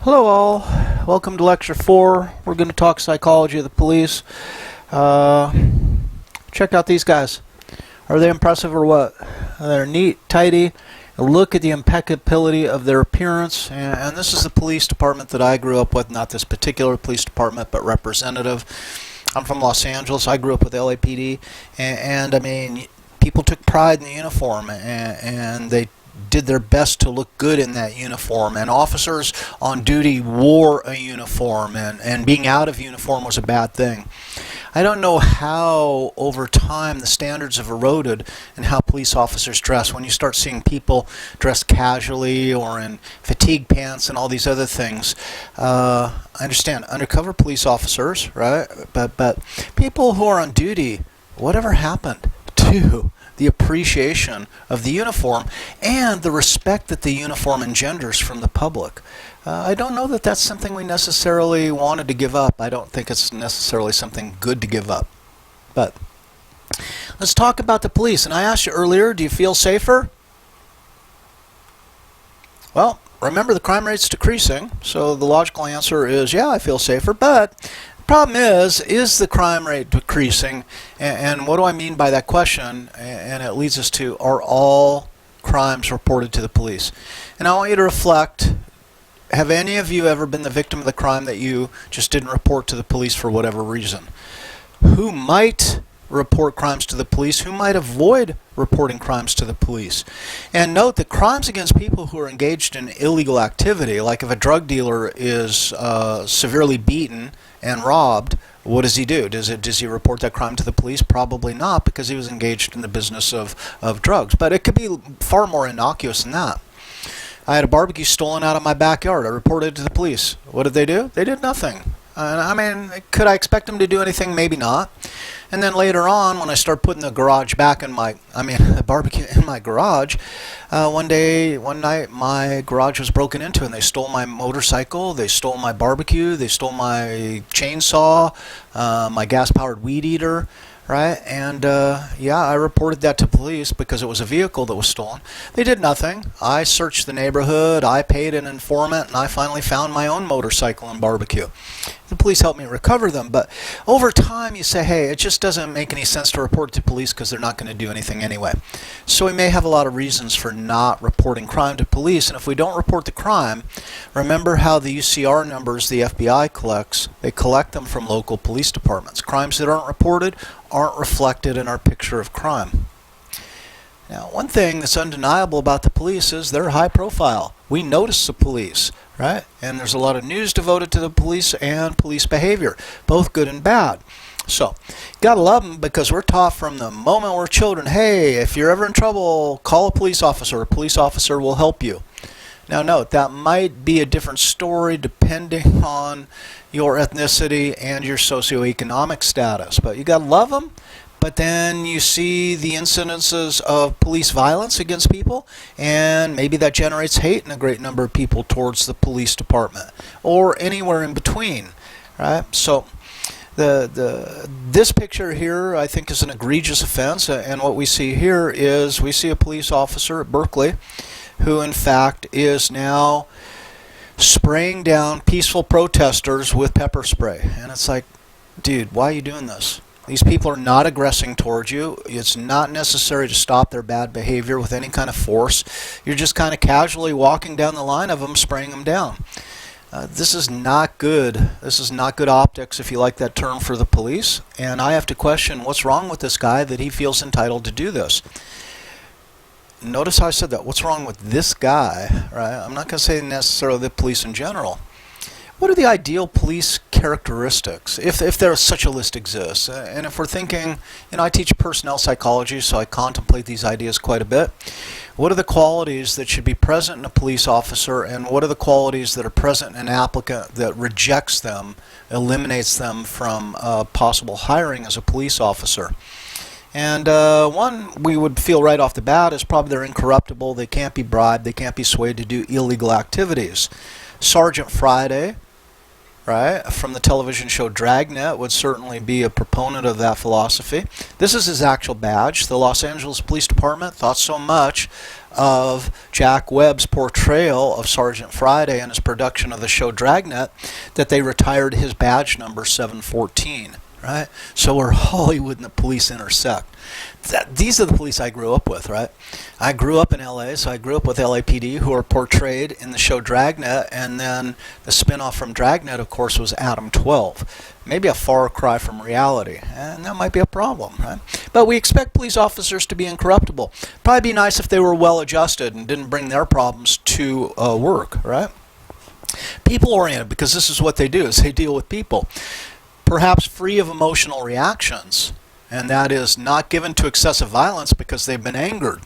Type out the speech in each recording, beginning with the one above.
Hello all, welcome to lecture 4. We're going to talk psychology of the police. Check out these guys. Are they impressive or what? They're neat, tidy. Look at the impeccability of their appearance. And this is the police department that I grew up with, not this particular police department, but representative. I'm from Los Angeles. I grew up with LAPD. And I mean, people took pride in the uniform, and they did their best to look good in that uniform, and officers on duty wore a uniform, and being out of uniform was a bad thing. I don't know how over time the standards have eroded in how police officers dress. When you start seeing people dressed casually or in fatigue pants and all these other things, I understand undercover police officers, right? But people who are on duty, whatever happened to the appreciation of the uniform and the respect that the uniform engenders from the public? I don't know that that's something we necessarily wanted to give up. I don't think it's necessarily something good to give up. But let's talk about the police. And I asked you earlier, do you feel safer? Well, remember the crime rate's decreasing, so the logical answer is, yeah, I feel safer. But problem is the crime rate decreasing? And what do I mean by that question? And it leads us to, are all crimes reported to the police? And I want you to reflect, have any of you ever been the victim of the crime that you just didn't report to the police for whatever reason? Who might report crimes to the police? Who might avoid reporting crimes to the police? And note that crimes against people who are engaged in illegal activity, like if a drug dealer is severely beaten and robbed, what does he do? Does he report that crime to the police? Probably not, because he was engaged in the business of drugs. But it could be far more innocuous than that. I had a barbecue stolen out of my backyard. I reported it to the police. What did they do? They did nothing. I mean, could I expect them to do anything? Maybe not. And then later on, when I start putting the garage back in the barbecue in my garage, one night, my garage was broken into, and they stole my motorcycle, they stole my barbecue, they stole my chainsaw, my gas-powered weed eater, right? And yeah, I reported that to police because it was a vehicle that was stolen. They did nothing. I searched the neighborhood, I paid an informant, and I finally found my own motorcycle and barbecue. The police helped me recover them, but over time you say, hey, it just doesn't make any sense to report to police because they're not going to do anything anyway. So we may have a lot of reasons for not reporting crime to police, and if we don't report the crime, remember how the UCR numbers the FBI collects, they collect them from local police departments. Crimes that aren't reported aren't reflected in our picture of crime. Now, one thing that's undeniable about the police is they're high profile. We notice the police, right? And there's a lot of news devoted to the police and police behavior, both good and bad. So, gotta love them, because we're taught from the moment we're children, hey, if you're ever in trouble, call a police officer. A police officer will help you. Now note, that might be a different story depending on your ethnicity and your socioeconomic status. But you gotta love them. But then you see the incidences of police violence against people, and maybe that generates hate in a great number of people towards the police department, or anywhere in between, right? So this picture here, I think, is an egregious offense, and what we see here is we see a police officer at Berkeley who in fact is now spraying down peaceful protesters with pepper spray. And it's like, dude, why are you doing this? These people are not aggressing towards you. It's not necessary to stop their bad behavior with any kind of force. You're just kind of casually walking down the line of them, spraying them down. This is not good. This is not good optics, if you like that term, for the police. And I have to question what's wrong with this guy that he feels entitled to do this. Notice how I said that. What's wrong with this guy, right? I'm not going to say necessarily the police in general. What are the ideal police characteristics, if there such a list exists? And if we're thinking, I teach personnel psychology, so I contemplate these ideas quite a bit. What are the qualities that should be present in a police officer, and what are the qualities that are present in an applicant that rejects them, eliminates them from possible hiring as a police officer? And one we would feel right off the bat is probably they're incorruptible, they can't be bribed, they can't be swayed to do illegal activities. Sergeant Friday, right, from the television show Dragnet, would certainly be a proponent of that philosophy. This is his actual badge. The Los Angeles Police Department thought so much of Jack Webb's portrayal of Sergeant Friday and his production of the show Dragnet that they retired his badge number 714. Right? So where Hollywood and the police intersect. These are the police I grew up with, right? I grew up in LA, so I grew up with LAPD, who are portrayed in the show Dragnet, and then the spinoff from Dragnet, of course, was Adam 12. Maybe a far cry from reality, and that might be a problem, right? But we expect police officers to be incorruptible. Probably be nice if they were well-adjusted and didn't bring their problems to work, right? People-oriented, because this is what they do, is they deal with people. Perhaps free of emotional reactions, and that is not given to excessive violence because they've been angered.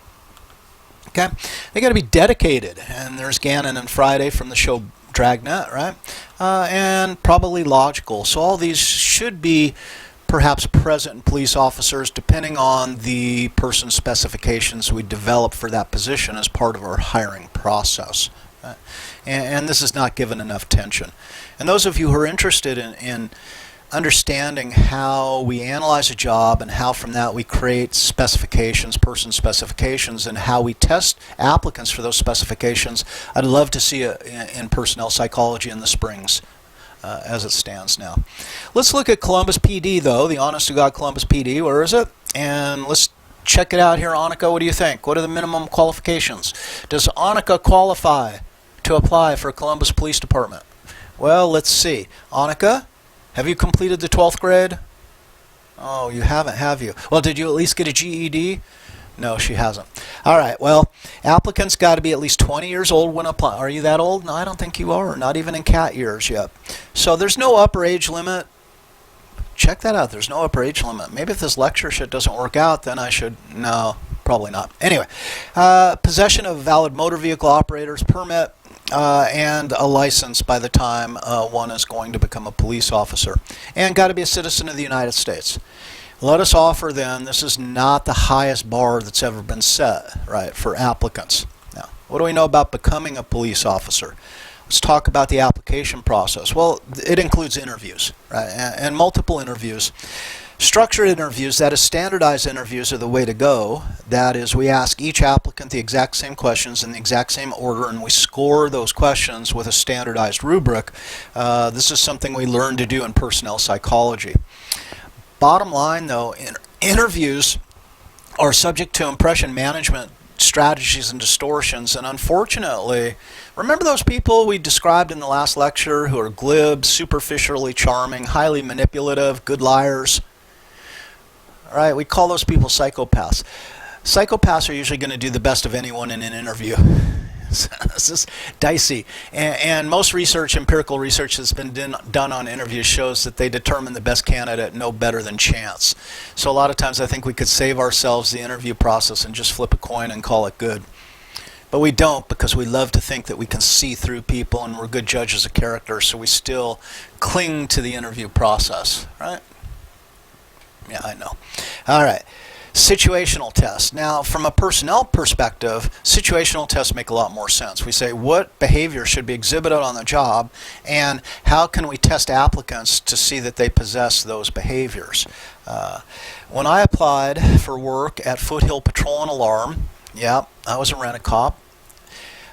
Okay, they got to be dedicated, and there's Gannon and Friday from the show Dragnet, right? And probably logical. So all these should be perhaps present in police officers, depending on the person's specifications we develop for that position as part of our hiring process. Right? And this is not given enough attention. And those of you who are interested in understanding how we analyze a job and how from that we create specifications, person specifications, and how we test applicants for those specifications, I'd love to see it in personnel psychology in the Springs as it stands now. Let's look at Columbus PD, though, the honest-to-God Columbus PD. Where is it? And let's check it out here. Annika, what do you think? What are the minimum qualifications? Does Annika qualify to apply for Columbus Police Department? Well, let's see. Annika, have you completed the 12th grade? Oh, you haven't, have you? Well, did you at least get a GED? No, she hasn't. All right, well, applicants got to be at least 20 years old when applying. Are you that old? No, I don't think you are. Not even in cat years yet. So there's no upper age limit. Check that out. There's no upper age limit. Maybe if this lecture shit doesn't work out, then I should... No, probably not. Anyway, possession of a valid motor vehicle operator's permit, and a license by the time one is going to become a police officer. And got to be a citizen of the United States. Let us offer then, this is not the highest bar that's ever been set, right, for applicants. Now, what do we know about becoming a police officer? Let's talk about the application process. Well, it includes interviews, right, and multiple interviews. Structured interviews, that is standardized interviews, are the way to go. That is, we ask each applicant the exact same questions in the exact same order, and we score those questions with a standardized rubric. This is something we learn to do in personnel psychology. Bottom line, though, interviews are subject to impression management strategies and distortions, and unfortunately, remember those people we described in the last lecture who are glib, superficially charming, highly manipulative, good liars? All right, we call those people psychopaths. Psychopaths are usually going to do the best of anyone in an interview. This is dicey. And most research, empirical research that's been done on interviews shows that they determine the best candidate no better than chance. So a lot of times I think we could save ourselves the interview process and just flip a coin and call it good. But we don't, because we love to think that we can see through people and we're good judges of character, so we still cling to the interview process, right? Yeah, I know. All right. Situational tests. Now, from a personnel perspective, situational tests make a lot more sense. We say what behavior should be exhibited on the job, and how can we test applicants to see that they possess those behaviors. When I applied for work at Foothill Patrol and Alarm, yeah, I was a rent-a-cop.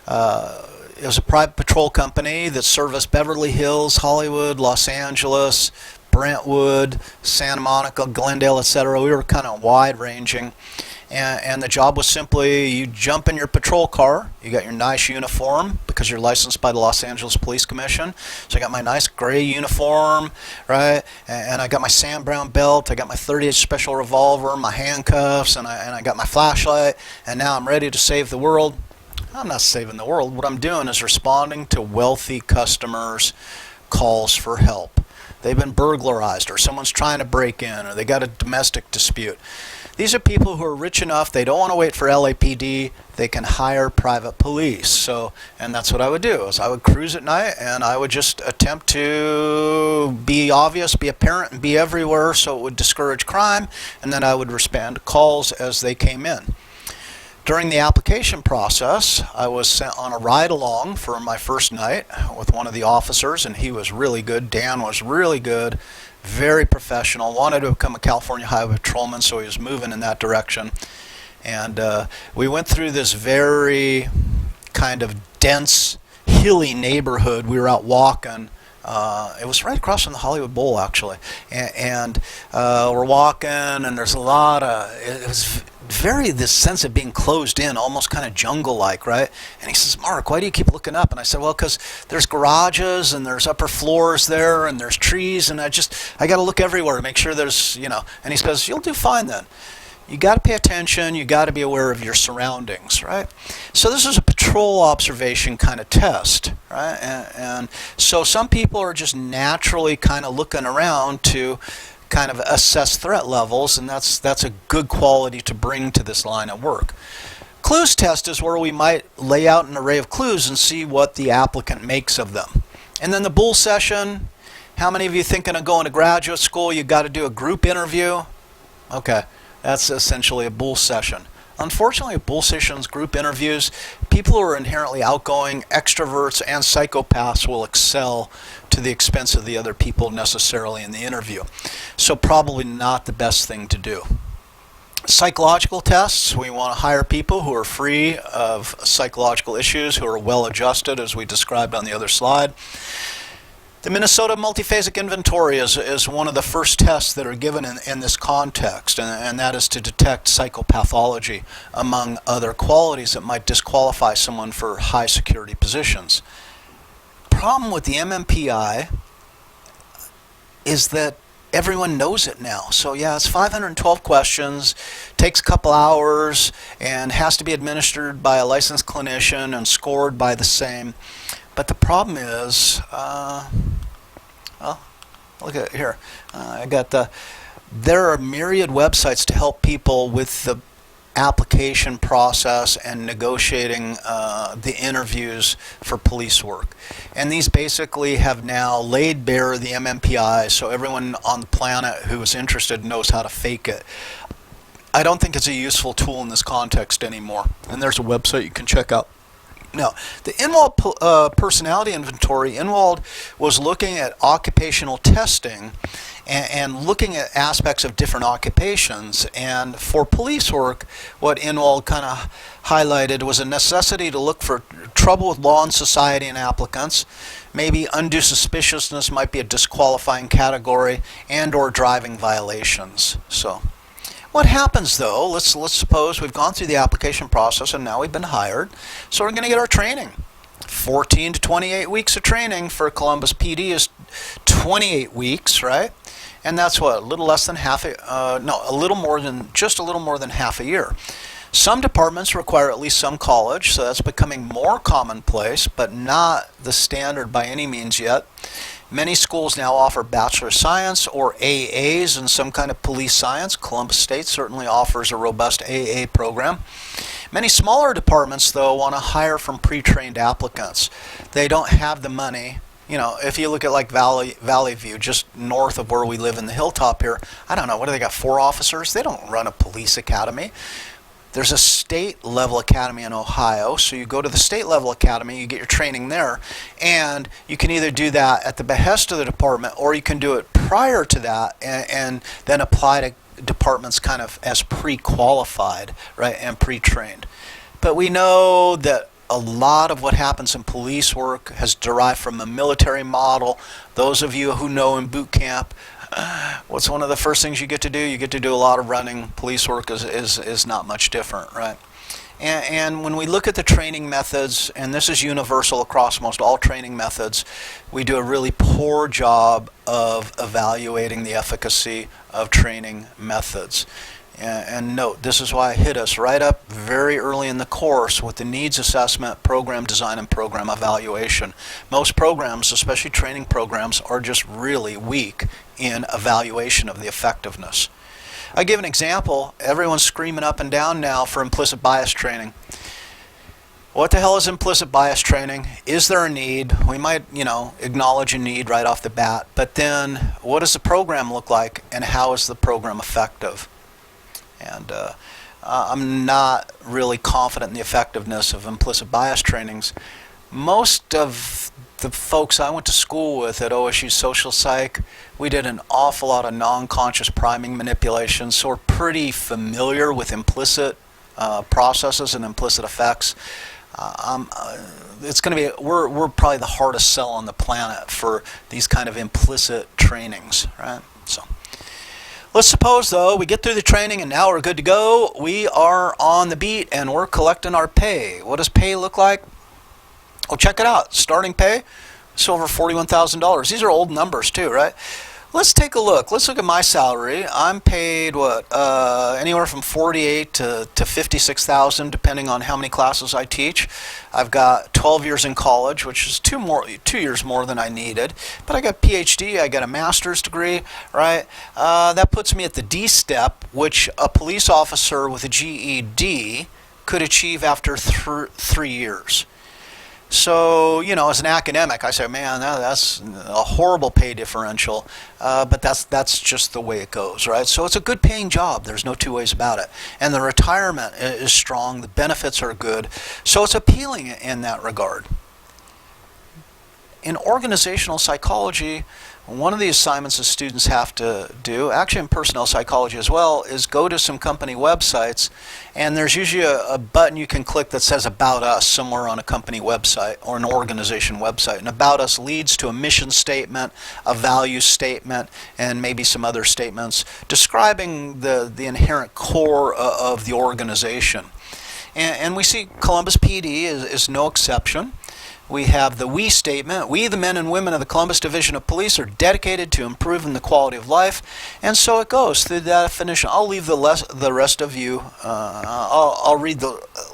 It was a private patrol company that serviced Beverly Hills, Hollywood, Los Angeles, Brentwood, Santa Monica, Glendale, etc. We were kind of wide-ranging, and the job was simply you jump in your patrol car, you got your nice uniform because you're licensed by the Los Angeles Police Commission. So I got my nice gray uniform, right, and I got my Sam Brown belt, I got my .38 special revolver, my handcuffs, and I got my flashlight, and now I'm ready to save the world. I'm not saving the world. What I'm doing is responding to wealthy customers' calls for help. They've been burglarized, or someone's trying to break in, or they got a domestic dispute. These are people who are rich enough, they don't want to wait for LAPD, they can hire private police. So, and that's what I would do, is I would cruise at night, and I would just attempt to be obvious, be apparent, and be everywhere so it would discourage crime, and then I would respond to calls as they came in. During the application process, I was sent on a ride-along for my first night with one of the officers, and he was really good. Dan was really good, very professional, wanted to become a California Highway Patrolman, so he was moving in that direction. And we went through this very kind of dense, hilly neighborhood. We were out walking. It was right across from the Hollywood Bowl, actually. And we're walking, and there's a lot of, it was very this sense of being closed in, almost kind of jungle-like, right? And he says, Mark, why do you keep looking up? And I said, well, because there's garages, and there's upper floors there, and there's trees, and I got to look everywhere to make sure there's, you know. And he says, you'll do fine then. You got to pay attention. You got to be aware of your surroundings, right? So this is a patrol observation kind of test, right? And so some people are just naturally kind of looking around to kind of assess threat levels, and that's a good quality to bring to this line of work. Clues test is where we might lay out an array of clues and see what the applicant makes of them. And then the bull session. How many of you thinking of going to graduate school? You got to do a group interview. Okay. That's essentially a bull session. Unfortunately, bull sessions, group interviews, people who are inherently outgoing, extroverts, and psychopaths will excel to the expense of the other people necessarily in the interview. So probably not the best thing to do. Psychological tests, we want to hire people who are free of psychological issues, who are well adjusted, as we described on the other slide. The Minnesota Multiphasic Inventory is one of the first tests that are given in this context, and that is to detect psychopathology, among other qualities that might disqualify someone for high security positions. Problem with the MMPI is that everyone knows it now. So yeah, it's 512 questions, takes a couple hours, and has to be administered by a licensed clinician and scored by the same. But the problem is, well, look at it here. There are myriad websites to help people with the application process and negotiating the interviews for police work. And these basically have now laid bare the MMPI, so everyone on the planet who is interested knows how to fake it. I don't think it's a useful tool in this context anymore. And there's a website you can check out. Now, the Inwald personality inventory, Inwald was looking at occupational testing and looking at aspects of different occupations. And for police work, what Inwald kind of highlighted was a necessity to look for trouble with law and society and applicants. Maybe undue suspiciousness might be a disqualifying category, and or driving violations. So what happens though, let's suppose we've gone through the application process and now we've been hired, so we're going to get our training. 14 to 28 weeks of training for Columbus PD is 28 weeks, right? And that's what, a little less than half just a little more than half a year. Some departments require at least some college, so that's becoming more commonplace, but not the standard by any means yet. Many schools now offer Bachelor of Science or AAs in some kind of police science. Columbus State certainly offers a robust AA program. Many smaller departments, though, want to hire from pre-trained applicants. They don't have the money. You know, if you look at like Valley View, just north of where we live in the hilltop here, I don't know, what do they got, 4 officers? They don't run a police academy. There's a state level academy in Ohio, so you go to the state level academy, you get your training there, and you can either do that at the behest of the department, or you can do it prior to that and then apply to departments kind of as pre-qualified, right, and pre-trained. But we know that a lot of what happens in police work has derived from a military model. Those of you who know in boot camp, what's one of the first things you get to do? You get to do a lot of running. Police work is not much different, right? And when we look at the training methods, and this is universal across most all training methods, we do a really poor job of evaluating the efficacy of training methods. And note, this is why I hit us right up very early in the course with the needs assessment, program design, and program evaluation. Most programs, especially training programs, are just really weak in evaluation of the effectiveness. I give an example. Everyone's screaming up and down now for implicit bias training. What the hell is implicit bias training? Is there a need? We might, acknowledge a need right off the bat, but then what does the program look like, and how is the program effective? And I'm not really confident in the effectiveness of implicit bias trainings. Most of the folks I went to school with at OSU Social Psych, we did an awful lot of non-conscious priming manipulation, so we're pretty familiar with implicit processes and implicit effects. It's going to be we're probably the hardest sell on the planet for these kind of implicit trainings, right? So let's suppose though we get through the training and now we're good to go. We are on the beat and we're collecting our pay. What does pay look like? Well, check it out. Starting pay, it's over $41,000. These are old numbers too, right? Let's take a look. Let's look at my salary. I'm paid anywhere from $48,000 to $56,000, depending on how many classes I teach. I've got 12 years in college, which is 2 years more than I needed. But I got a PhD. I got a master's degree, right? That puts me at the D step, which a police officer with a GED could achieve after 3 years. So, as an academic, I say, man, that's a horrible pay differential, but that's just the way it goes, right? So it's a good paying job. There's no two ways about it. And the retirement is strong. The benefits are good. So it's appealing in that regard. In organizational psychology, one of the assignments that students have to do, actually in personnel psychology as well, is go to some company websites, and there's usually a button you can click that says About Us somewhere on a company website or an organization website. And About Us leads to a mission statement, a value statement, and maybe some other statements describing the inherent core of the organization. And we see Columbus PD is no exception. We have the we statement. We, the men and women of the Columbus Division of Police, are dedicated to improving the quality of life. And so it goes through that definition. I'll leave the rest of you, I'll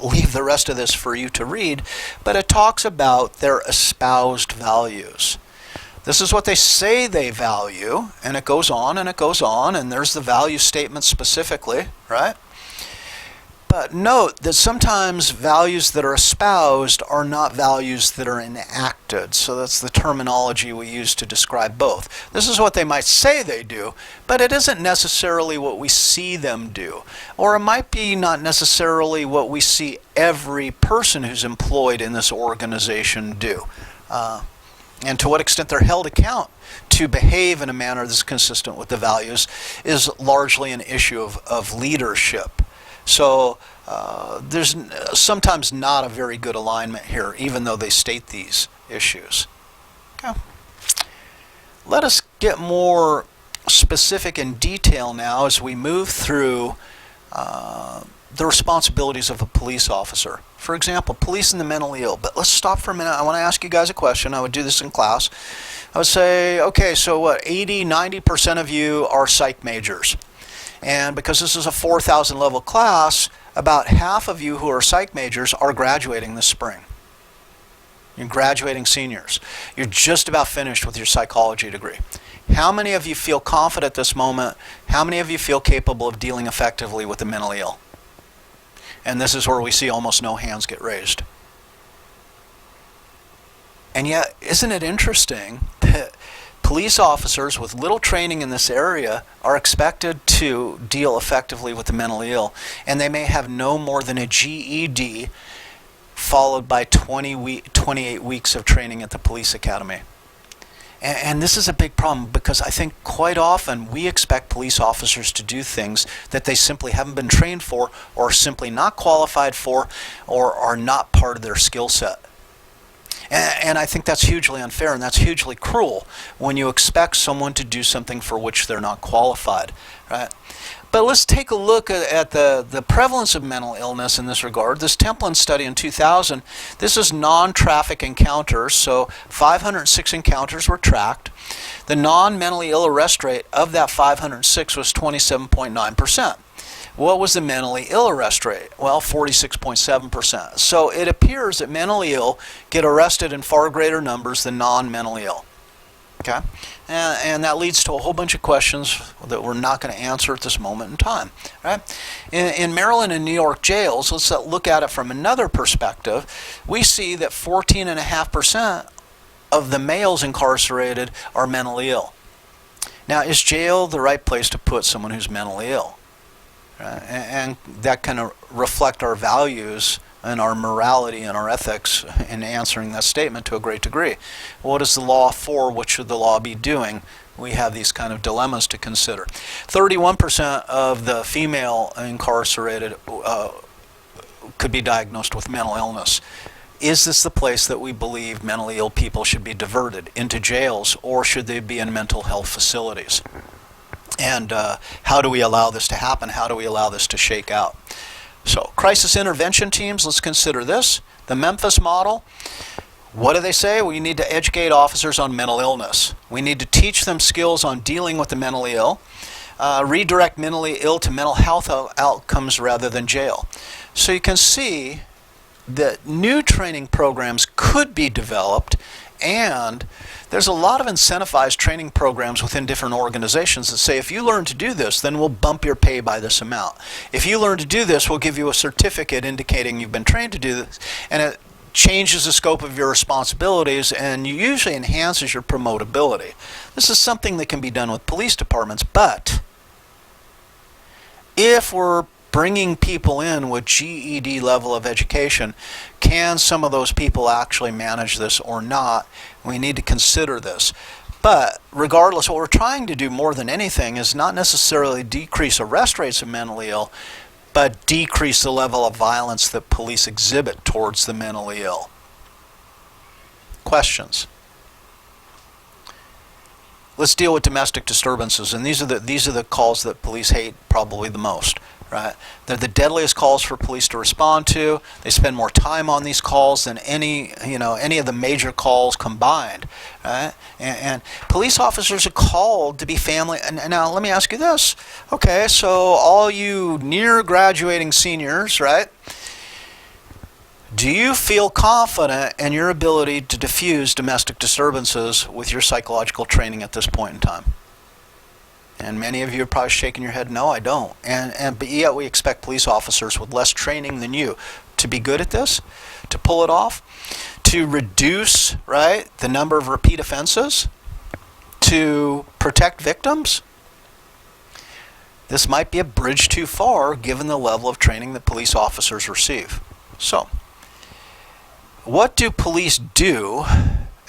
leave the rest of this for you to read. But it talks about their espoused values. This is what they say they value, and it goes on and it goes on, and there's the value statement specifically, right? But note that sometimes values that are espoused are not values that are enacted. So that's the terminology we use to describe both. This is what they might say they do, but it isn't necessarily what we see them do. Or it might be not necessarily what we see every person who's employed in this organization do. And to what extent they're held account to behave in a manner that's consistent with the values is largely an issue of leadership. So there's sometimes not a very good alignment here, even though they state these issues. Okay. Let us get more specific in detail now as we move through the responsibilities of a police officer. For example, policing the mentally ill. But let's stop for a minute. I want to ask you guys a question. I would do this in class. I would say, okay, so what, 80, 90% of you are psych majors. And because this is a 4,000 level class, about half of you who are psych majors are graduating this spring. You're graduating seniors. You're just about finished with your psychology degree. How many of you feel confident at this moment? How many of you feel capable of dealing effectively with the mentally ill? And this is where we see almost no hands get raised. And yet, isn't it interesting that police officers with little training in this area are expected to deal effectively with the mentally ill, and they may have no more than a GED followed by 28 weeks of training at the police academy. And this is a big problem because I think quite often we expect police officers to do things that they simply haven't been trained for, or simply not qualified for, or are not part of their skill set. And I think that's hugely unfair, and that's hugely cruel when you expect someone to do something for which they're not qualified, right? But let's take a look at the prevalence of mental illness in this regard. This Templin study in 2000, this is non-traffic encounters, so 506 encounters were tracked. The non-mentally ill arrest rate of that 506 was 27.9%. What was the mentally ill arrest rate? Well, 46.7%. So it appears that mentally ill get arrested in far greater numbers than non-mentally ill. Okay? And that leads to a whole bunch of questions that we're not going to answer at this moment in time. Right? In Maryland and New York jails, let's look at it from another perspective. We see that 14.5% of the males incarcerated are mentally ill. Now, is jail the right place to put someone who's mentally ill? And that can reflect our values and our morality and our ethics in answering that statement to a great degree. What is the law for? What should the law be doing? We have these kind of dilemmas to consider. 31% of the female incarcerated could be diagnosed with mental illness. Is this the place that we believe mentally ill people should be diverted into jails, or should they be in mental health facilities? And how do we allow this to happen? How do we allow this to shake out? So, crisis intervention teams, let's consider this. The Memphis model, what do they say? We need to educate officers on mental illness. We need to teach them skills on dealing with the mentally ill, redirect mentally ill to mental health outcomes rather than jail. So you can see that new training programs could be developed, and there's a lot of incentivized training programs within different organizations that say, if you learn to do this, then we'll bump your pay by this amount. If you learn to do this, we'll give you a certificate indicating you've been trained to do this, and it changes the scope of your responsibilities and usually enhances your promotability. This is something that can be done with police departments, but if we're bringing people in with GED level of education, can some of those people actually manage this or not? We need to consider this. But regardless, what we're trying to do more than anything is not necessarily decrease arrest rates of mentally ill, but decrease the level of violence that police exhibit towards the mentally ill. Questions? Let's deal with domestic disturbances, and these are the calls that police hate probably the most. Right? They're the deadliest calls for police to respond to. They spend more time on these calls than any of the major calls combined. Right? And police officers are called to be family. And now let me ask you this. Okay, so all you near graduating seniors, right? Do you feel confident in your ability to diffuse domestic disturbances with your psychological training at this point in time? And many of you are probably shaking your head, no, I don't. But yet we expect police officers with less training than you to be good at this, to pull it off, to reduce, right, the number of repeat offenses, to protect victims. This might be a bridge too far given the level of training that police officers receive. So, what do police do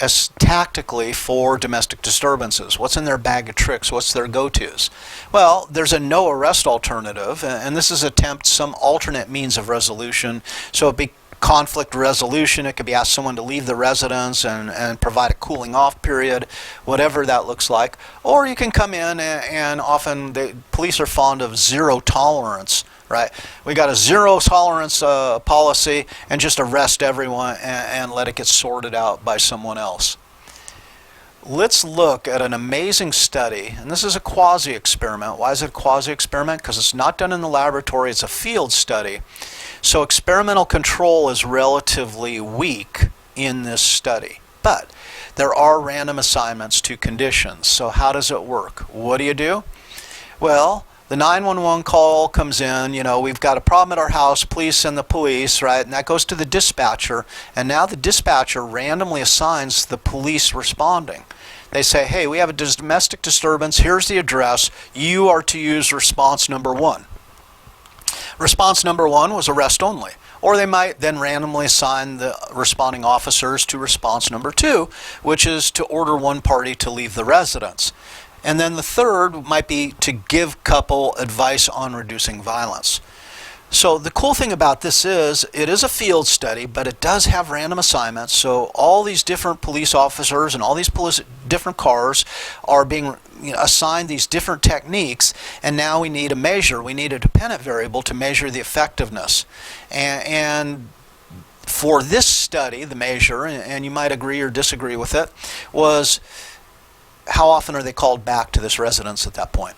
as tactically for domestic disturbances? What's in their bag of tricks? What's their go-tos? Well, there's a no arrest alternative, and this is attempt some alternate means of resolution. So it'd be conflict resolution. It could be ask someone to leave the residence and provide a cooling off period, whatever that looks like. Or you can come in and often the police are fond of zero tolerance. Right? We got a zero tolerance policy and just arrest everyone and let it get sorted out by someone else. Let's look at an amazing study, and this is a quasi-experiment. Why is it a quasi-experiment? Because it's not done in the laboratory, it's a field study. So experimental control is relatively weak in this study. But there are random assignments to conditions. So how does it work? What do? Well, the 911 call comes in, we've got a problem at our house, please send the police, right? And that goes to the dispatcher, and now the dispatcher randomly assigns the police responding. They say, hey, we have a domestic disturbance, here's the address, you are to use response number 1. Response number 1 was arrest only. Or they might then randomly assign the responding officers to response number 2, which is to order one party to leave the residence. And then the third might be to give couple advice on reducing violence. So the cool thing about this is it is a field study, but it does have random assignments. So all these different police officers and all these different cars are being assigned these different techniques, and now we need a measure. We need a dependent variable to measure the effectiveness. And for this study, the measure, and you might agree or disagree with it, was how often are they called back to this residence at that point?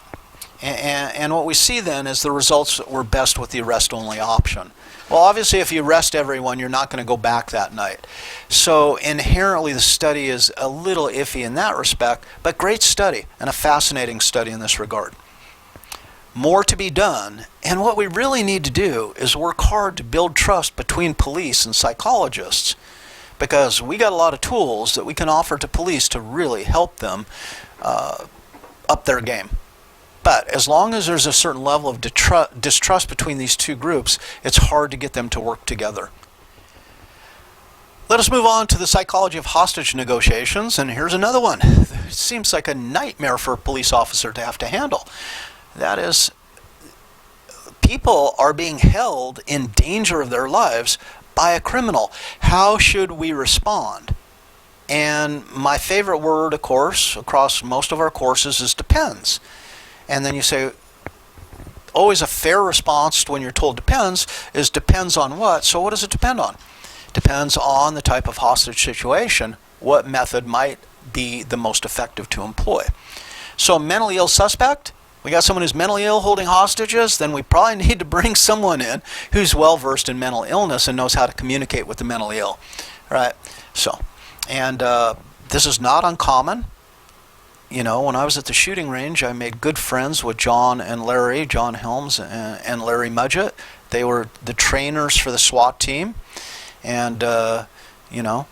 And what we see then is the results were best with the arrest-only option. Well, obviously, if you arrest everyone, you're not going to go back that night. So inherently, the study is a little iffy in that respect, but great study and a fascinating study in this regard. More to be done, and what we really need to do is work hard to build trust between police and psychologists, because we got a lot of tools that we can offer to police to really help them up their game. But as long as there's a certain level of distrust between these two groups, it's hard to get them to work together. Let us move on to the psychology of hostage negotiations, and here's another one. It seems like a nightmare for a police officer to have to handle. That is, People are being held in danger of their lives by a criminal. How should we respond? And my favorite word, of course, across most of our courses is depends. And then you say, always a fair response when you're told depends is depends on what? So what does it depend on? Depends on the type of hostage situation, what method might be the most effective to employ. So a mentally ill suspect, we got someone who's mentally ill holding hostages, then we probably need to bring someone in who's well versed in mental illness and knows how to communicate with the mentally ill. Right? So, and this is not uncommon. You know, when I was at the shooting range, I made good friends with John and Larry, John Helms and Larry Mudgett. They were the trainers for the SWAT team. And, you know,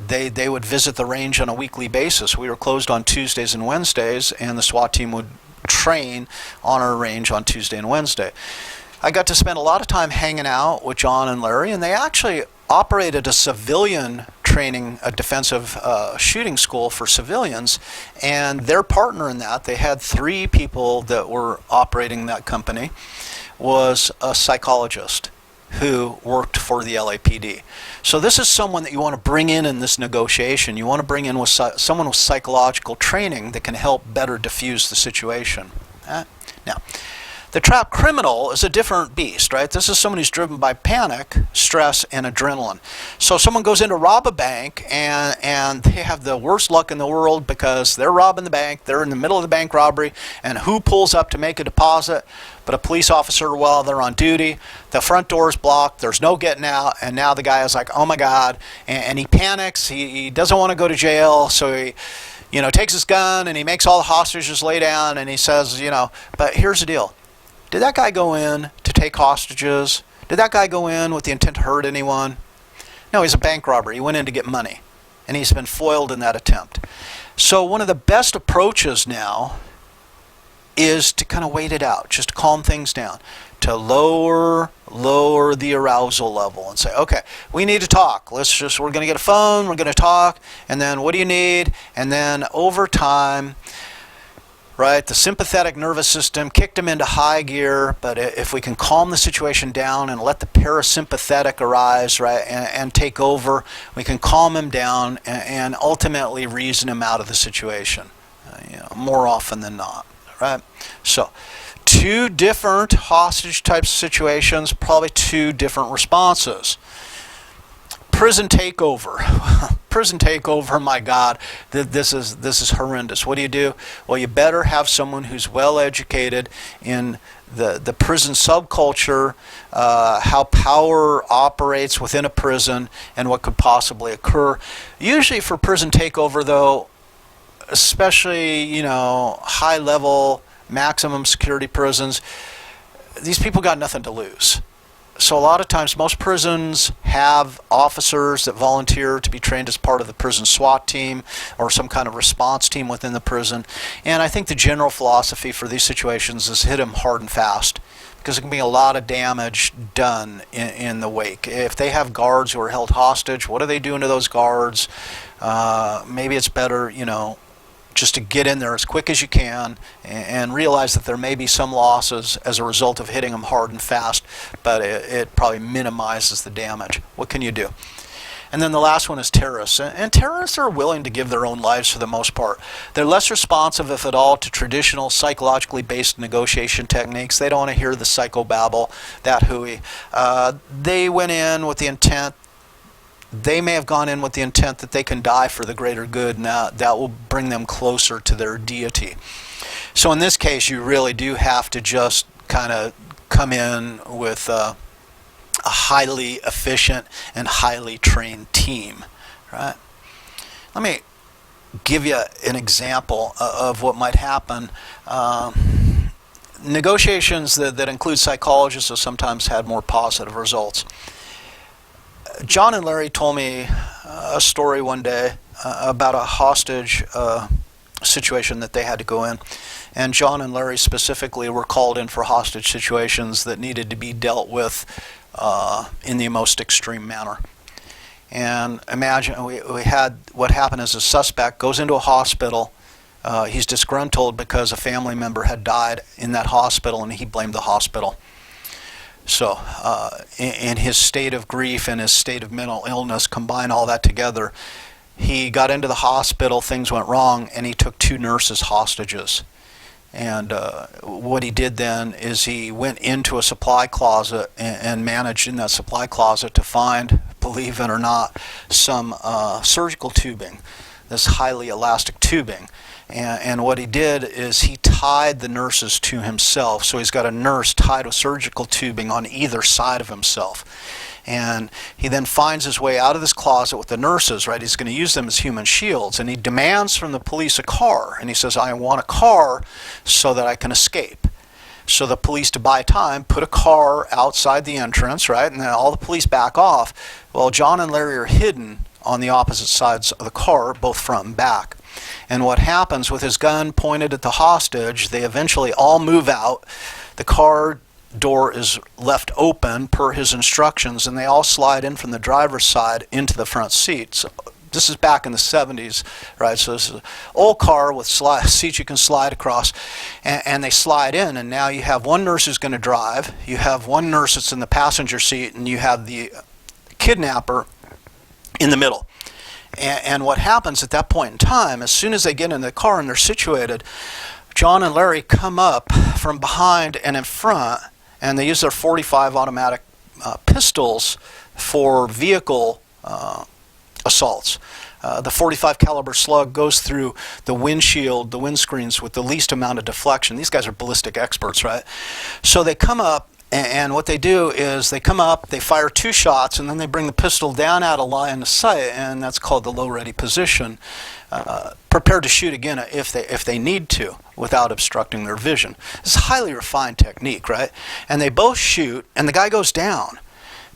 they would visit the range on a weekly basis. We were closed on Tuesdays and Wednesdays, and the SWAT team would train on our range on Tuesday and Wednesday. I got to spend a lot of time hanging out with John and Larry, and they actually operated a civilian training, a defensive shooting school for civilians, and their partner in that, they had 3 people that were operating that company, was a psychologist who worked for the LAPD. So this is someone that you want to bring in this negotiation. You want to bring in with someone with psychological training that can help better diffuse the situation. Now, the trapped criminal is a different beast, right? This is someone who's driven by panic, stress, and adrenaline. So someone goes in to rob a bank, and they have the worst luck in the world because they're robbing the bank, they're in the middle of the bank robbery, and who pulls up to make a deposit? But a police officer while they're on duty. The front door is blocked, there's no getting out, and now the guy is like, oh my God, and he panics, he doesn't want to go to jail, so he takes his gun and he makes all the hostages lay down, and he says, but here's the deal. Did that guy go in to take hostages? Did that guy go in with the intent to hurt anyone? No, he's a bank robber. He went in to get money, and he's been foiled in that attempt. So one of the best approaches now is to kind of wait it out, just to calm things down, to lower the arousal level and say, okay, we need to talk. We're going to get a phone, we're going to talk, and then what do you need? And then over time, right, the sympathetic nervous system kicked him into high gear, but if we can calm the situation down and let the parasympathetic arise, right, and take over, we can calm him down and ultimately reason him out of the situation, more often than not, right? So, 2 different hostage type situations, probably 2 different responses. Prison takeover. Prison takeover, my God, this is horrendous. What do? Well, you better have someone who's well educated in the prison subculture, how power operates within a prison, and what could possibly occur. Usually for prison takeover, though, especially high level, maximum security prisons, these people got nothing to lose. So a lot of times, most prisons have officers that volunteer to be trained as part of the prison SWAT team or some kind of response team within the prison. And I think the general philosophy for these situations is hit them hard and fast, because there can be a lot of damage done in the wake. If they have guards who are held hostage, what are they doing to those guards? Maybe it's better, just to get in there as quick as you can and realize that there may be some losses as a result of hitting them hard and fast, but it probably minimizes the damage. What can you do? And then the last one is terrorists. And terrorists are willing to give their own lives for the most part. They're less responsive, if at all, to traditional psychologically based negotiation techniques. They don't want to hear the psychobabble, that hooey. They went in with the intent, they may have gone in with the intent that they can die for the greater good, and that will bring them closer to their deity. So in this case, you really do have to just kind of come in with a highly efficient and highly trained team, right? Let me give you an example of what might happen. Negotiations that include psychologists have sometimes had more positive results. John and Larry told me a story one day about a hostage situation that they had to go in. And John and Larry specifically were called in for hostage situations that needed to be dealt with in the most extreme manner. And imagine we had what happened is a suspect goes into a hospital, He's disgruntled because a family member had died in that hospital, and he blamed the hospital. So in his state of grief and his state of mental illness, combine all that together, he got into the hospital, things went wrong, and he took 2 nurses hostages. And what he did then is he went into a supply closet and managed in that supply closet to find, believe it or not, some surgical tubing, this highly elastic tubing. And what he did is he tied the nurses to himself. So he's got a nurse tied with surgical tubing on either side of himself. And he then finds his way out of this closet with the nurses, right? He's going to use them as human shields. And he demands from the police a car. And he says, I want a car so that I can escape. So the police, to buy time, put a car outside the entrance, right? And then all the police back off. Well, John and Larry are hidden on the opposite sides of the car, both front and back. And what happens, with his gun pointed at the hostage, they eventually all move out. The car door is left open per his instructions, and they all slide in from the driver's side into the front seat. So this is back in the 70s, right? So this is an old car with seats you can slide across, and they slide in, and now you have one nurse who's going to drive, you have one nurse that's in the passenger seat, and you have the kidnapper in the middle. And what happens at that point in time, as soon as they get in the car and they're situated, John and Larry come up from behind and in front, and they use their .45 automatic pistols for vehicle assaults. The .45 caliber slug goes through the windshield, the windscreens with the least amount of deflection. These guys are ballistic experts, right? So they come up, and what they do is they come up, they fire 2 shots, and then they bring the pistol down out of line of sight, and that's called the low ready position, prepared to shoot again if they need to without obstructing their vision. It's a highly refined technique, right? And they both shoot, and the guy goes down.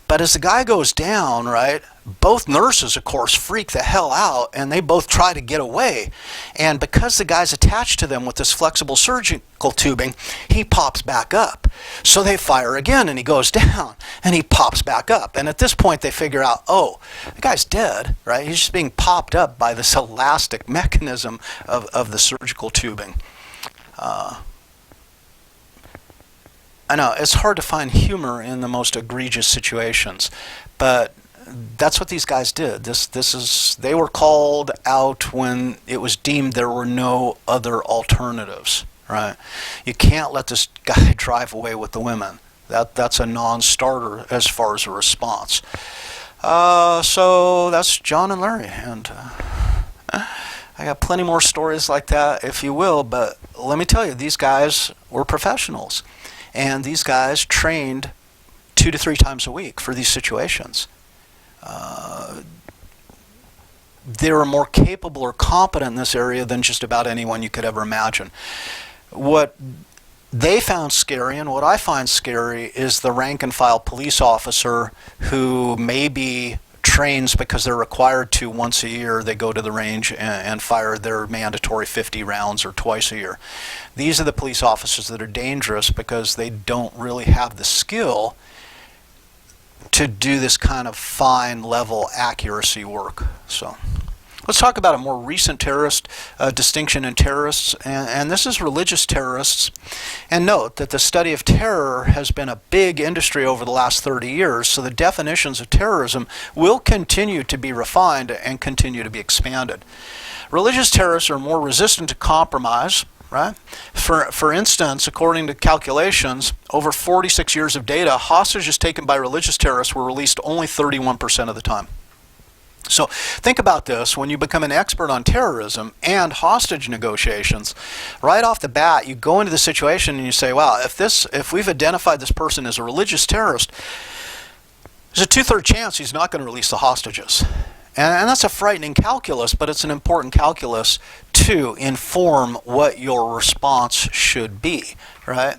But as the guy goes down, right, both nurses, of course, freak the hell out, and they both try to get away. And because the guy's attached to them with this flexible surgical tubing, he pops back up. So they fire again, and he goes down, and he pops back up. And at this point, they figure out, oh, the guy's dead, right? He's just being popped up by this elastic mechanism of the surgical tubing. I know, it's hard to find humor in the most egregious situations, but that's what these guys did. They were called out when it was deemed there were no other alternatives, right? You can't let this guy drive away with the women. That's a non-starter as far as a response. So that's John and Larry, and I got plenty more stories like that, if you will, but let me tell you, these guys were professionals. And these guys trained 2 to 3 times a week for these situations. They were more capable or competent in this area than just about anyone you could ever imagine. What they found scary, and what I find scary, is the rank and file police officer who maybe trains because they're required to once a year. They go to the range and fire their mandatory 50 rounds or twice a year. These are the police officers that are dangerous because they don't really have the skill to do this kind of fine level accuracy work. So let's talk about a more recent terrorist distinction in terrorists, and this is religious terrorists. And note that the study of terror has been a big industry over the last 30 years, so the definitions of terrorism will continue to be refined and continue to be expanded. Religious terrorists are more resistant to compromise, right? For instance, according to calculations, over 46 years of data, hostages taken by religious terrorists were released only 31% of the time. So think about this. When you become an expert on terrorism and hostage negotiations, right off the bat, you go into the situation and you say, wow, if we've identified this person as a religious terrorist, there's a 2/3 chance he's not going to release the hostages. And that's a frightening calculus, but it's an important calculus to inform what your response should be, right?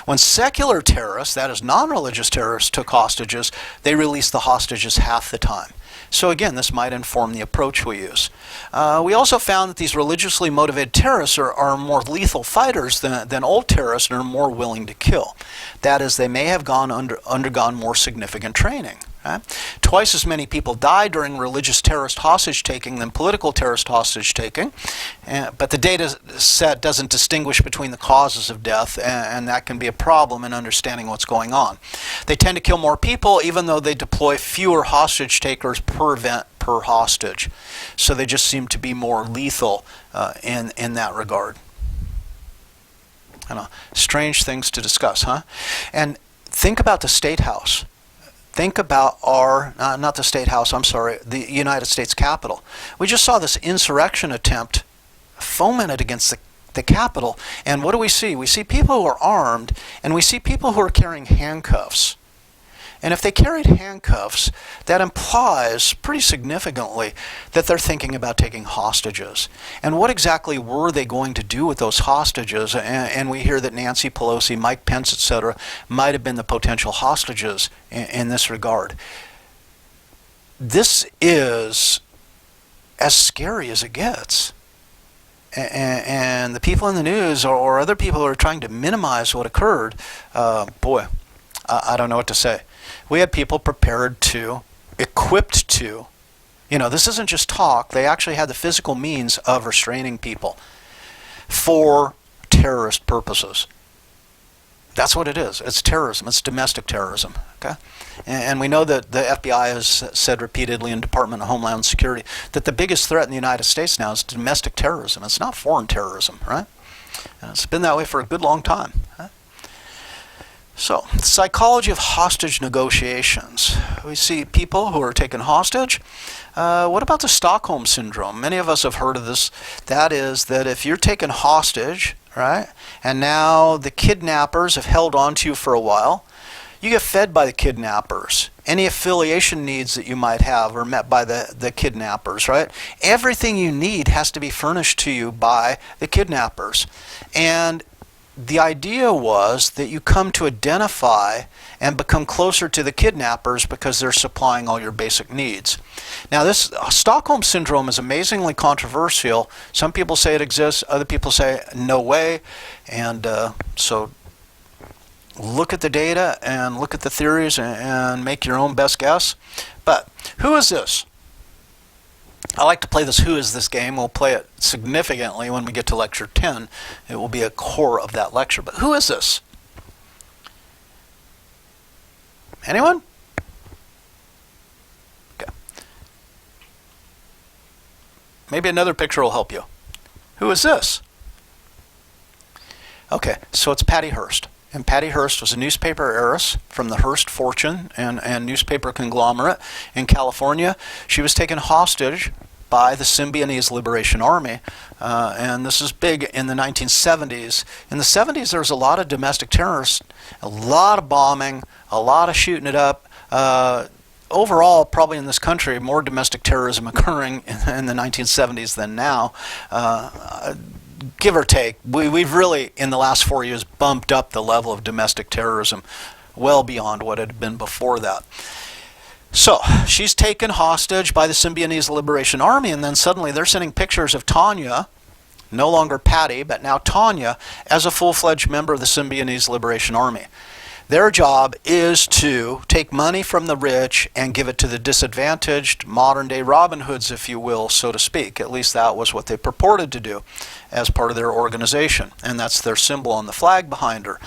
When secular terrorists, that is non-religious terrorists, took hostages, they released the hostages half the time. So again, this might inform the approach we use. We also found that these religiously motivated terrorists are more lethal fighters than old terrorists and are more willing to kill. That is, they may have undergone more significant training. Right? Twice as many people died during religious terrorist hostage-taking than political terrorist hostage-taking, but the data set doesn't distinguish between the causes of death, and that can be a problem in understanding what's going on. They tend to kill more people, even though they deploy fewer hostage-takers per event per hostage. So they just seem to be more lethal in that regard. I know, strange things to discuss, huh? And think about the State House. Think about not the State House, I'm sorry, the United States Capitol. We just saw this insurrection attempt fomented against the Capitol. And what do we see? We see people who are armed, and we see people who are carrying handcuffs. And if they carried handcuffs, that implies pretty significantly that they're thinking about taking hostages. And what exactly were they going to do with those hostages? And we hear that Nancy Pelosi, Mike Pence, etc., might have been the potential hostages in this regard. This is as scary as it gets. And the people in the news or other people who are trying to minimize what occurred, boy, I don't know what to say. We had people prepared to, equipped to, this isn't just talk. They actually had the physical means of restraining people for terrorist purposes. That's what it is. It's terrorism. It's domestic terrorism. Okay, and we know that the FBI has said repeatedly in Department of Homeland Security that the biggest threat in the United States now is domestic terrorism. It's not foreign terrorism, right? And it's been that way for a good long time. Right? So, psychology of hostage negotiations. We see people who are taken hostage. What about the Stockholm Syndrome? Many of us have heard of this. That is that if you're taken hostage, right, and now the kidnappers have held on to you for a while, you get fed by the kidnappers. Any affiliation needs that you might have are met by the kidnappers, right? Everything you need has to be furnished to you by the kidnappers. And the idea was that you come to identify and become closer to the kidnappers because they're supplying all your basic needs. Now, this Stockholm Syndrome is amazingly controversial. Some people say it exists, other people say no way. And so look at the data and look at the theories and make your own best guess. But who is this? I like to play this who is this game. We'll play it significantly when we get to lecture 10. It will be a core of that lecture. But who is this? Anyone? Okay. Maybe another picture will help you. Who is this? Okay, so it's Patty Hearst. And Patty Hearst was a newspaper heiress from the Hearst fortune and newspaper conglomerate in California. She was taken hostage by the Symbionese Liberation Army, and this is big in the 1970s. In the 70s, there was a lot of domestic terrorists, a lot of bombing, a lot of shooting it up. Overall, probably in this country, more domestic terrorism occurring in the 1970s than now. Give or take, we've really, in the last 4 years, bumped up the level of domestic terrorism well beyond what had been before that. So, she's taken hostage by the Symbionese Liberation Army, and then suddenly they're sending pictures of Tanya, no longer Patty, but now Tanya, as a full-fledged member of the Symbionese Liberation Army. Their job is to take money from the rich and give it to the disadvantaged, modern-day Robin Hoods, if you will, so to speak. At least that was what they purported to do as part of their organization, and that's their symbol on the flag behind her.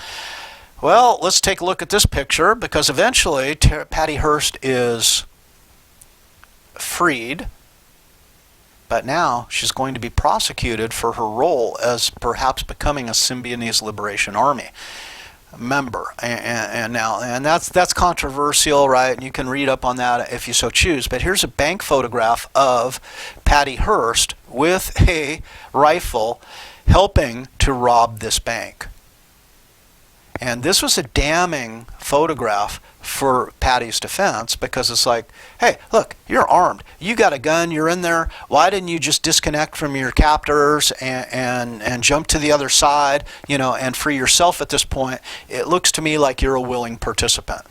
Well, let's take a look at this picture, because eventually Patty Hearst is freed, but now she's going to be prosecuted for her role as perhaps becoming a Symbionese Liberation Army member, and that's controversial, right? And you can read up on that if you so choose. But here's a bank photograph of Patty Hearst with a rifle helping to rob this bank. And this was a damning photograph for Patty's defense, because it's like, hey, look, you're armed. You got a gun. You're in there. Why didn't you just disconnect from your captors and jump to the other side, and free yourself at this point? It looks to me like you're a willing participant.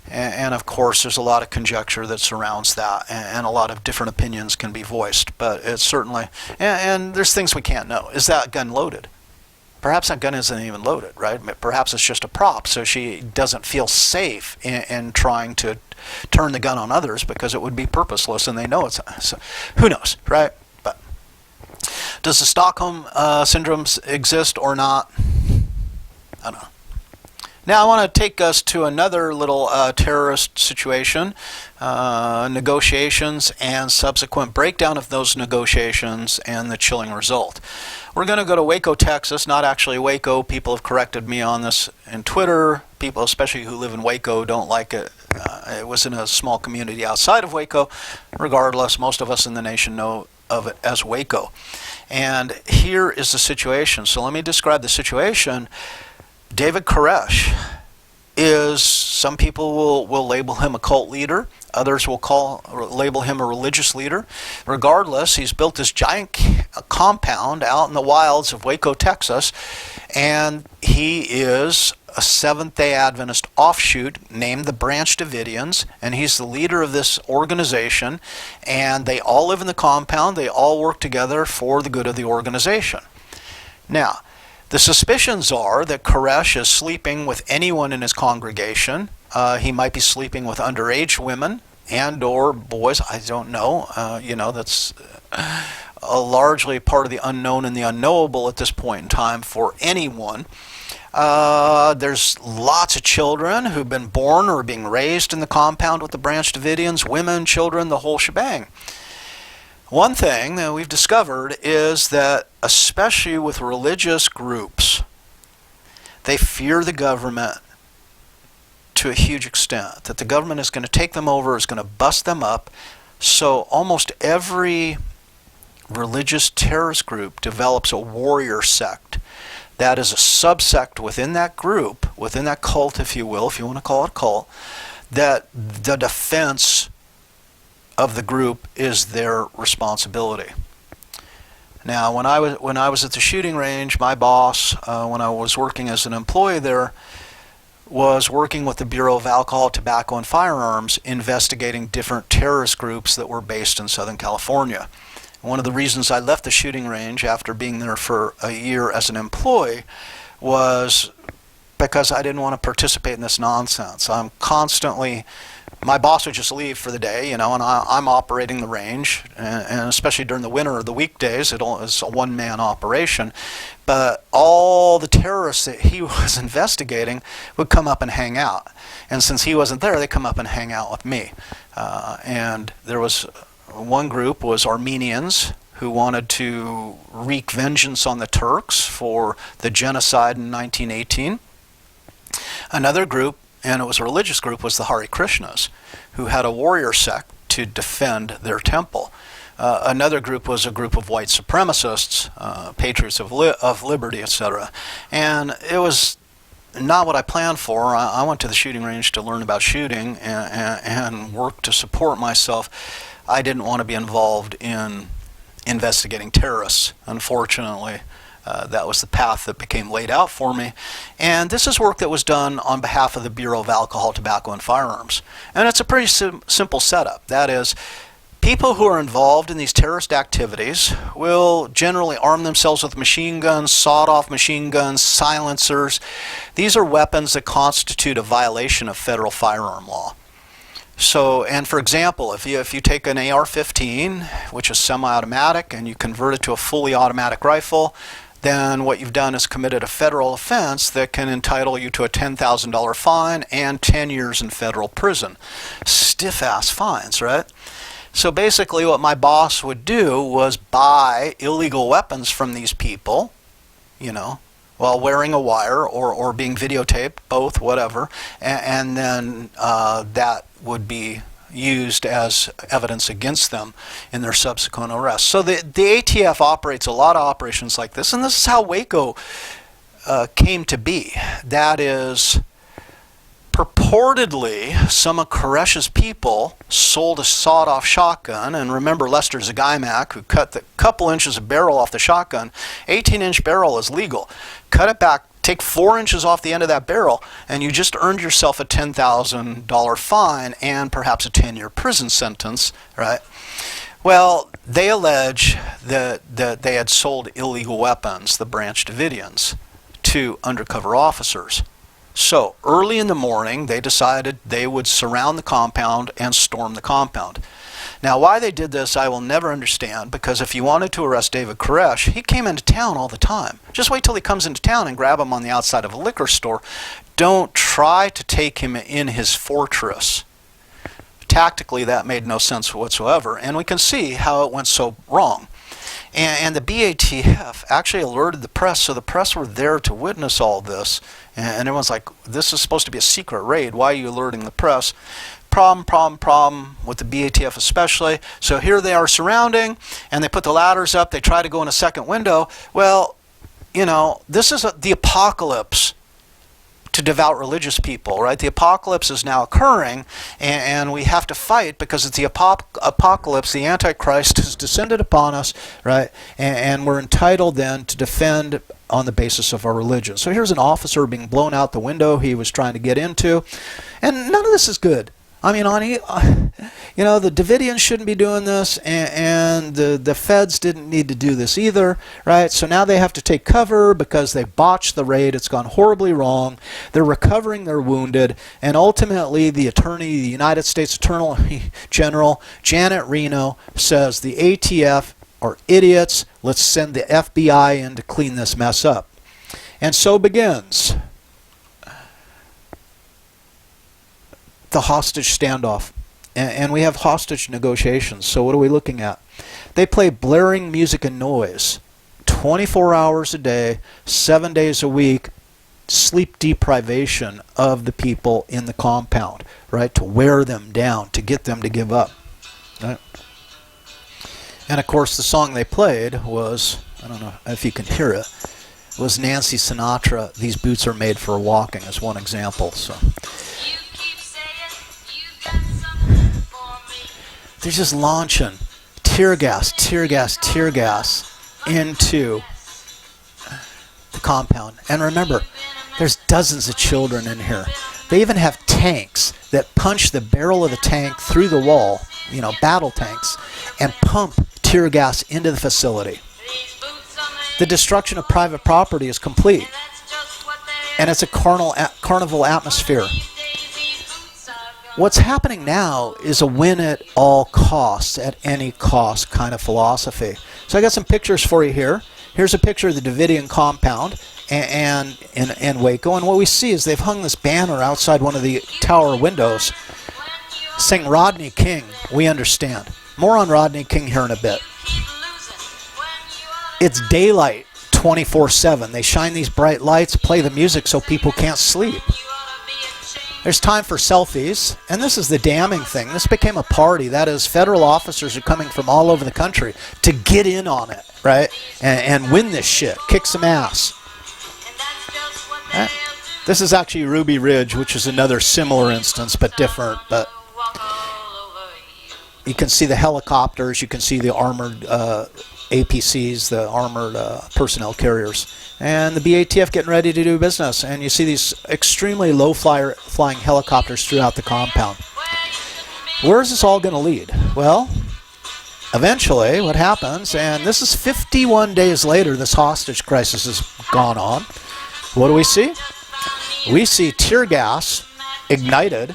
And of course, there's a lot of conjecture that surrounds that, and a lot of different opinions can be voiced. But it's certainly, and there's things we can't know. Is that gun loaded? Perhaps that gun isn't even loaded, right? Perhaps it's just a prop, so she doesn't feel safe in trying to turn the gun on others because it would be purposeless, and they know it's. So who knows, right? But does the Stockholm Syndrome exist or not? I don't know. Now I want to take us to another little terrorist situation, negotiations and subsequent breakdown of those negotiations and the chilling result. We're going to go to Waco, Texas, not actually Waco. People have corrected me on this in Twitter. People, especially who live in Waco, don't like it. It was in a small community outside of Waco. Regardless, most of us in the nation know of it as Waco. And here is the situation. So let me describe the situation. David Koresh is, some people will label him a cult leader. Others will label him a religious leader. Regardless, he's built this giant compound out in the wilds of Waco, Texas, and he is a Seventh-day Adventist offshoot named the Branch Davidians, and he's the leader of this organization, and they all live in the compound. They all work together for the good of the organization. Now, the suspicions are that Koresh is sleeping with anyone in his congregation. He might be sleeping with underage women and or boys. I don't know. That's largely part of the unknown and the unknowable at this point in time for anyone. There's lots of children who've been born or being raised in the compound with the Branch Davidians, women, children, the whole shebang. One thing that we've discovered is that, especially with religious groups, they fear the government to a huge extent, that the government is going to take them over, is going to bust them up. So almost every religious terrorist group develops a warrior sect. That is a subsect within that group, within that cult, if you will, if you want to call it a cult, that the defense of the group is their responsibility. Now, when I was at the shooting range, my boss, when I was working as an employee there, was working with the Bureau of Alcohol, Tobacco, and Firearms, investigating different terrorist groups that were based in Southern California. One of the reasons I left the shooting range after being there for a year as an employee was because I didn't want to participate in this nonsense. I'm constantly, my boss would just leave for the day, and I'm operating the range, and especially during the winter or the weekdays, it's a one-man operation. But all the terrorists that he was investigating would come up and hang out. And since he wasn't there, they come up and hang out with me. And there was one group was Armenians who wanted to wreak vengeance on the Turks for the genocide in 1918. Another group, and it was a religious group, was the Hare Krishnas, who had a warrior sect to defend their temple. Another group was a group of white supremacists, patriots of liberty, etc. And it was not what I planned for. I went to the shooting range to learn about shooting and work to support myself. I didn't want to be involved in investigating terrorists, unfortunately. That was the path that became laid out for me. And this is work that was done on behalf of the Bureau of Alcohol, Tobacco, and Firearms. And it's a pretty simple setup. That is, people who are involved in these terrorist activities will generally arm themselves with machine guns, sawed-off machine guns, silencers. These are weapons that constitute a violation of federal firearm law. So, and for example, if you take an AR-15, which is semi-automatic, and you convert it to a fully automatic rifle, then what you've done is committed a federal offense that can entitle you to a $10,000 fine and 10 years in federal prison. Stiff-ass fines, right? So basically what my boss would do was buy illegal weapons from these people, while wearing a wire or being videotaped, both, whatever, and then that would be used as evidence against them in their subsequent arrests. So the ATF operates a lot of operations like this, and this is how Waco came to be. That is, purportedly, some of Koresh's people sold a sawed-off shotgun, and remember Lester Zagaimak, who cut the couple inches of barrel off the shotgun. 18-inch barrel is legal. Cut it back, take 4 inches off the end of that barrel, and you just earned yourself a $10,000 fine and perhaps a 10-year prison sentence, right? Well, they allege that they had sold illegal weapons, the Branch Davidians. to undercover officers. So early in the morning, they decided they would surround the compound and storm the compound. Now, why they did this, I will never understand, because if you wanted to arrest David Koresh, he came into town all the time. Just wait till he comes into town and grab him on the outside of a liquor store. Don't try to take him in his fortress. Tactically, that made no sense whatsoever, and we can see how it went so wrong. And the BATF actually alerted the press, so the press were there to witness all this. And everyone's like, this is supposed to be a secret raid. Why are you alerting the press? Problem with the BATF especially. So here they are surrounding, and they put the ladders up. They try to go in a second window. Well, you know, this is the apocalypse to devout religious people, right? The apocalypse is now occurring, and we have to fight because it's the apocalypse. The Antichrist has descended upon us, right? And we're entitled then to defend on the basis of our religion. So here's an officer being blown out the window he was trying to get into, and none of this is good. I mean, you know, the Davidians shouldn't be doing this, and the feds didn't need to do this either, right? So now they have to take cover because they botched the raid. It's gone horribly wrong. They're recovering their wounded, and ultimately the United States Attorney General, Janet Reno, says the ATF are idiots. Let's send the FBI in to clean this mess up. And so begins the hostage standoff, and we have hostage negotiations. So what are we looking at? They play blaring music and noise 24 hours a day, 7 days a week, sleep deprivation of the people in the compound, right, to wear them down, to get them to give up, right? And of course the song they played was, I don't know if you can hear it, was Nancy Sinatra, These Boots Are Made for Walking, as one example. So they're just launching tear gas into the compound. And remember, there's dozens of children in here. They even have tanks that punch the barrel of the tank through the wall, you know, battle tanks, and pump tear gas into the facility. The destruction of private property is complete, and it's a carnival atmosphere. What's happening now is a win at all costs, at any cost kind of philosophy. So I got some pictures for you here. Here's a picture of the Davidian compound and Waco, and what we see is they've hung this banner outside one of the tower windows saying Rodney King, we understand. More on Rodney King here in a bit. It's daylight 24/7. They shine these bright lights, play the music so people can't sleep. There's time for selfies, and this is the damning thing. This became a party. That is, federal officers are coming from all over the country to get in on it, right? And win this shit, kick some ass. Right? This is actually Ruby Ridge, which is another similar instance, but different. But you can see the helicopters, you can see the armored APCs, the armored personnel carriers, and the BATF getting ready to do business. And you see these extremely low-flying helicopters throughout the compound. Where is this all going to lead? Well, eventually what happens, and this is 51 days later, this hostage crisis has gone on. What do we see? We see tear gas ignited.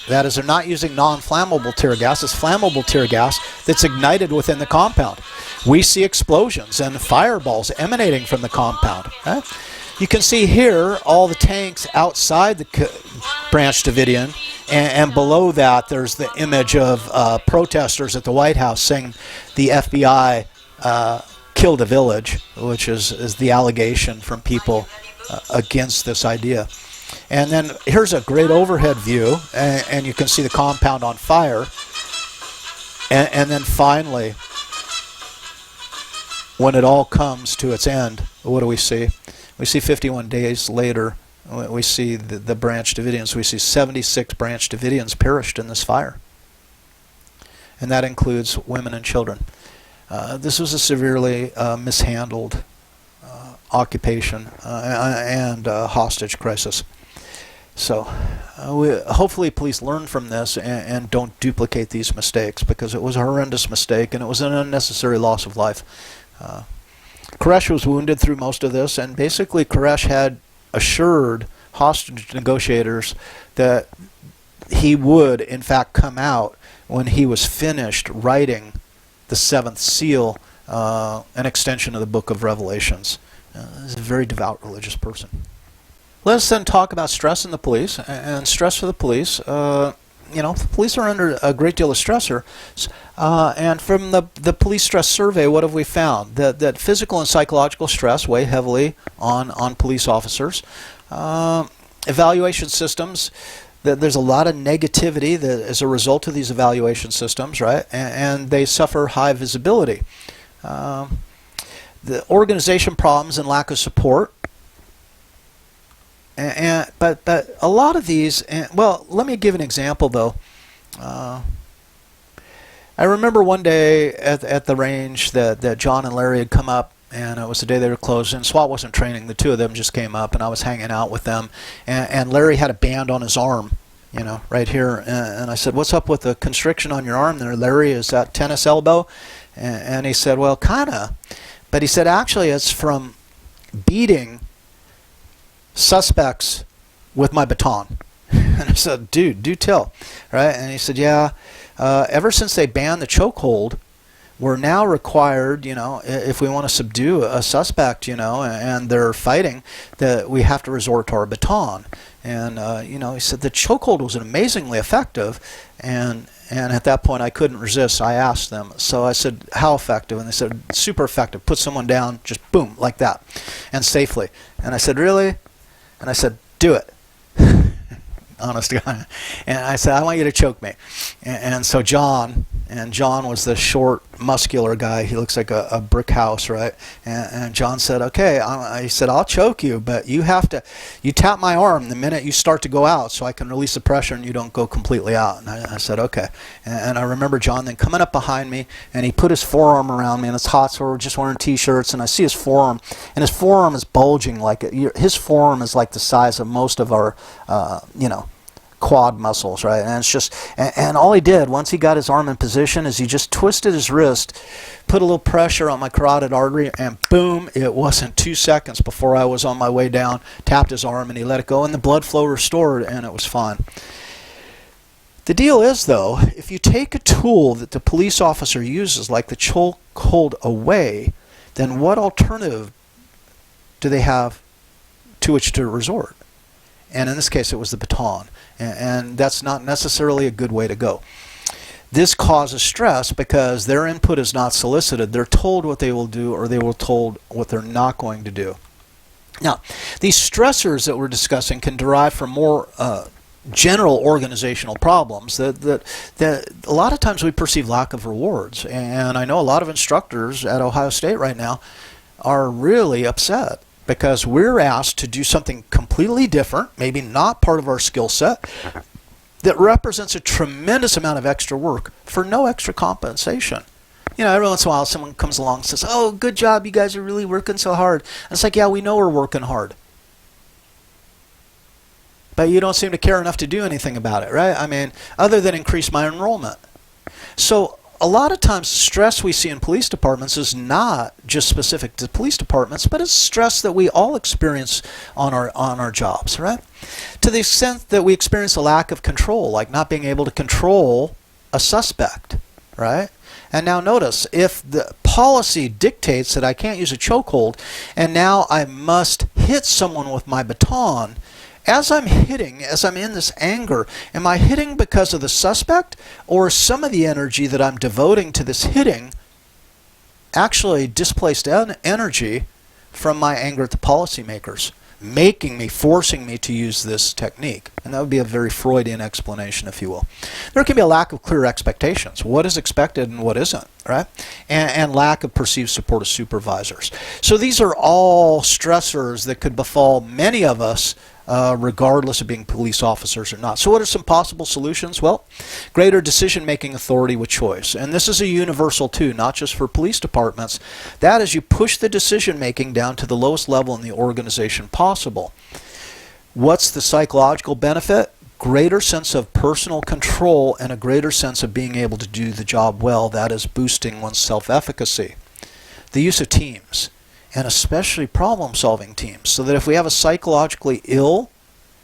That is, they're not using non-flammable tear gas. It's flammable tear gas that's ignited within the compound. We see explosions and fireballs emanating from the compound. Okay? You can see here all the tanks outside the Branch Davidian, and below that there's the image of protesters at the White House saying the FBI killed a village, which is the allegation from people against this idea. And then here's a great overhead view, and you can see the compound on fire. And then finally, when it all comes to its end, what do we see? We see 51 days later, we see the Branch Davidians. We see 76 Branch Davidians perished in this fire. And that includes women and children. This was a severely mishandled occupation and hostage crisis. So hopefully police learn from this and don't duplicate these mistakes, because it was a horrendous mistake and it was an unnecessary loss of life. Koresh was wounded through most of this, and basically Koresh had assured hostage negotiators that he would, in fact, come out when he was finished writing the seventh seal, an extension of the book of Revelations. He's a very devout religious person. Let us then talk about stress in the police, and stress for the police. The police are under a great deal of stressor, and from the police stress survey, what have we found? That physical and psychological stress weigh heavily on police officers. Evaluation systems, there's a lot of negativity that as a result of these evaluation systems, right? And they suffer high visibility. The organization problems and lack of support. But a lot of these, well, let me give an example though. I remember one day at the range that John and Larry had come up, and it was the day they were closed, and SWAT wasn't training. The two of them just came up, and I was hanging out with them, and Larry had a band on his arm, right here, and I said, "What's up with the constriction on your arm there, Larry? Is that tennis elbow?" And he said, "Well, kinda," but he said, "Actually, it's from beating suspects with my baton." And I said, "Dude, do tell," right? And he said, "Yeah, ever since they banned the chokehold, we're now required, if we want to subdue a suspect, and they're fighting, that we have to resort to our baton." And he said the chokehold was amazingly effective, and at that point I couldn't resist. I asked them, so I said, "How effective?" And they said, "Super effective. Put someone down, just boom, like that, and safely." And I said, "Really?" And I said, "Do it." Honest guy. And I said, "I want you to choke me." And so John was the short, muscular guy. He looks like a brick house, right? And John said, "Okay." He said, "I'll choke you, but you tap my arm the minute you start to go out so I can release the pressure and you don't go completely out." And I said, "Okay." And I remember John then coming up behind me, and he put his forearm around me, and it's hot, so we're just wearing T-shirts, and I see his forearm, and his forearm is bulging his forearm is like the size of most of our, quad muscles, right? And it's just, and all he did once he got his arm in position is he just twisted his wrist, put a little pressure on my carotid artery, and boom, it wasn't 2 seconds before I was on my way down, tapped his arm, and he let it go, and the blood flow restored, and it was fine. The deal is, though, if you take a tool that the police officer uses, like the chokehold, away, then what alternative do they have to which to resort? And in this case, it was the baton. And that's not necessarily a good way to go. This causes stress because their input is not solicited. They're told what they will do, or they were told what they're not going to do. Now, these stressors that we're discussing can derive from more general organizational problems that a lot of times we perceive lack of rewards. And I know a lot of instructors at Ohio State right now are really upset because we're asked to do something completely different, maybe not part of our skill set, that represents a tremendous amount of extra work for no extra compensation. Every once in a while someone comes along and says, "Oh, good job, you guys are really working so hard." And it's like, yeah, we know we're working hard, but you don't seem to care enough to do anything about it, right? I mean, other than increase my enrollment. So a lot of times stress we see in police departments is not just specific to police departments, but it's stress that we all experience on our jobs, right? To the extent that we experience a lack of control, like not being able to control a suspect, right? And now notice, if the policy dictates that I can't use a chokehold, and now I must hit someone with my baton, as I'm in this anger, am I hitting because of the suspect, or some of the energy that I'm devoting to this hitting actually displaced energy from my anger at the policymakers, forcing me to use this technique? And that would be a very Freudian explanation, if you will. There can be a lack of clear expectations. What is expected and what isn't, right? And lack of perceived support of supervisors. So these are all stressors that could befall many of us, regardless of being police officers or not. So what are some possible solutions? Well, greater decision-making authority with choice. And this is a universal too, not just for police departments. That is, you push the decision-making down to the lowest level in the organization possible. What's the psychological benefit? Greater sense of personal control and a greater sense of being able to do the job well. That is boosting one's self-efficacy. The use of teams. and especially problem-solving teams. So that if we have a psychologically ill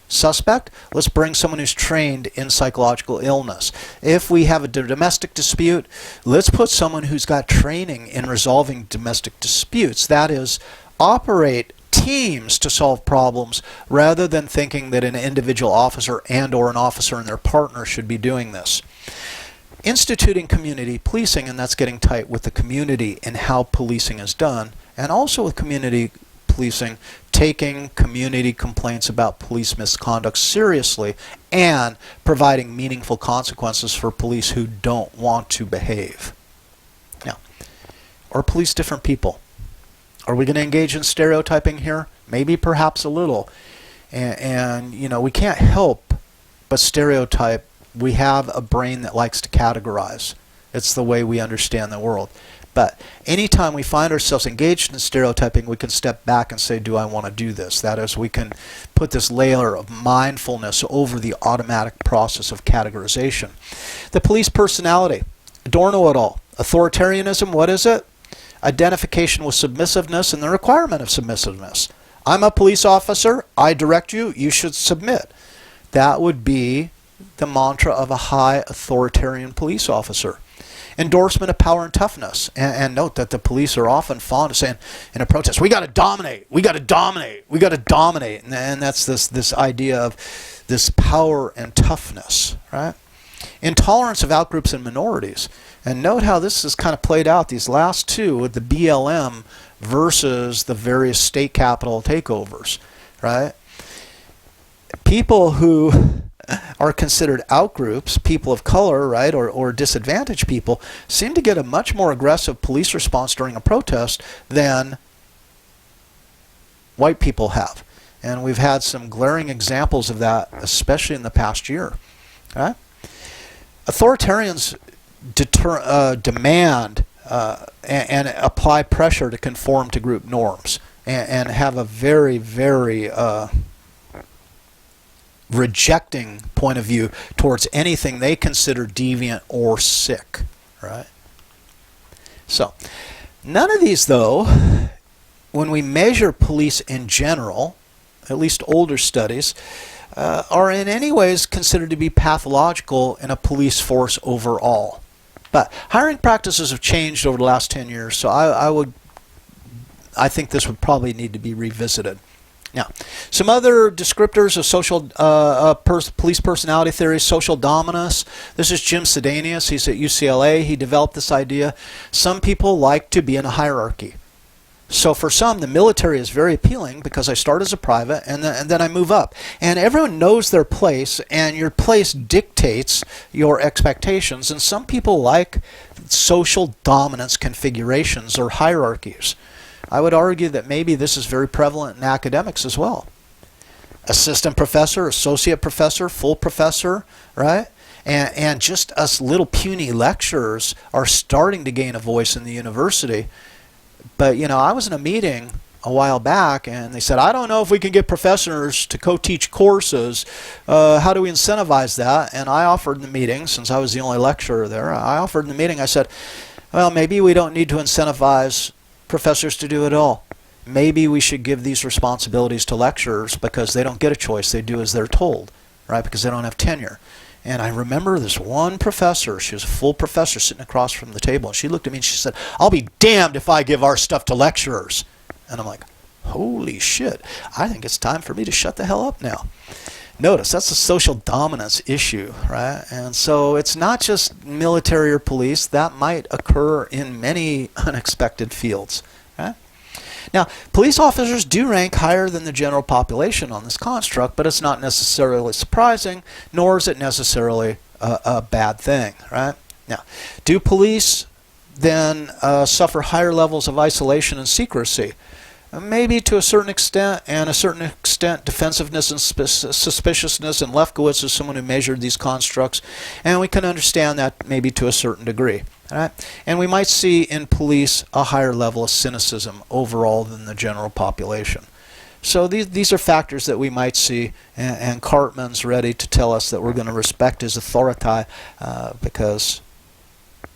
suspect, let's bring someone who's trained in psychological illness. If we have a domestic dispute, let's put someone who's got training in resolving domestic disputes. That is, operate teams to solve problems rather than thinking that an individual officer or an officer and their partner should be doing this. Instituting community policing, and that's getting tight with the community and how policing is done, and also with community policing, taking community complaints about police misconduct seriously and providing meaningful consequences for police who don't want to behave. Now, are police different people? Are we going to engage in stereotyping here? Maybe, perhaps a little. And you know, we can't help but stereotype. We have a brain that likes to categorize. It's the way we understand the world. But anytime we find ourselves engaged in stereotyping, we can step back and say, do I want to do this? That is, we can put this layer of mindfulness over the automatic process of categorization. The police personality. Adorno et al. Authoritarianism, what is it? Identification with submissiveness and the requirement of submissiveness. I'm a police officer. I direct you. You should submit. That would be the mantra of a high authoritarian police officer. Endorsement of power and toughness. And note that the police are often fond of saying in a protest, we got to dominate, we got to dominate, we got to dominate. And that's this idea of this power and toughness, right? Intolerance of outgroups and minorities. And note how this is kind of played out, these last two, with the BLM versus the various state capital takeovers, right? People who are considered outgroups, people of color, right, or disadvantaged people, seem to get a much more aggressive police response during a protest than white people have. And we've had some glaring examples of that, especially in the past year. Right? Authoritarians demand and apply pressure to conform to group norms and have a very, very rejecting point of view towards anything they consider deviant or sick, right? So, none of these, though, when we measure police in general, at least older studies, are in any ways considered to be pathological in a police force overall. But hiring practices have changed over the last 10 years, so I think this would probably need to be revisited. Now, some other descriptors of social police personality theory: social dominance. This is Jim Sedanius. He's at UCLA. He developed this idea. Some people like to be in a hierarchy. So for some, the military is very appealing because I start as a private and then I move up. And everyone knows their place, and your place dictates your expectations. And some people like social dominance configurations or hierarchies. I would argue that maybe this is very prevalent in academics as well. Assistant professor, associate professor, full professor, right? And just us little puny lecturers are starting to gain a voice in the university. But, you know, I was in a meeting a while back, and they said, I don't know if we can get professors to co-teach courses. How do we incentivize that? And I offered in the meeting, since I was the only lecturer there, I offered in the meeting, I said, well, maybe we don't need to incentivize professors to do it all. Maybe we should give these responsibilities to lecturers because they don't get a choice. They do as they're told, right? Because they don't have tenure. And I remember this one professor, she was a full professor sitting across from the table, and she looked at me and she said, I'll be damned if I give our stuff to lecturers. And I'm like, holy shit, I think it's time for me to shut the hell up now. Notice, that's a social dominance issue, right? And so it's not just military or police. That might occur in many unexpected fields, right? Now, police officers do rank higher than the general population on this construct, but it's not necessarily surprising, nor is it necessarily a bad thing, right? Now, do police then suffer higher levels of isolation and secrecy? Maybe to a certain extent, and a certain extent defensiveness and suspiciousness, and Lefkowitz is someone who measured these constructs, and we can understand that maybe to a certain degree. Right? And we might see in police a higher level of cynicism overall than the general population. So these are factors that we might see, and Cartman's ready to tell us that we're going to respect his authority because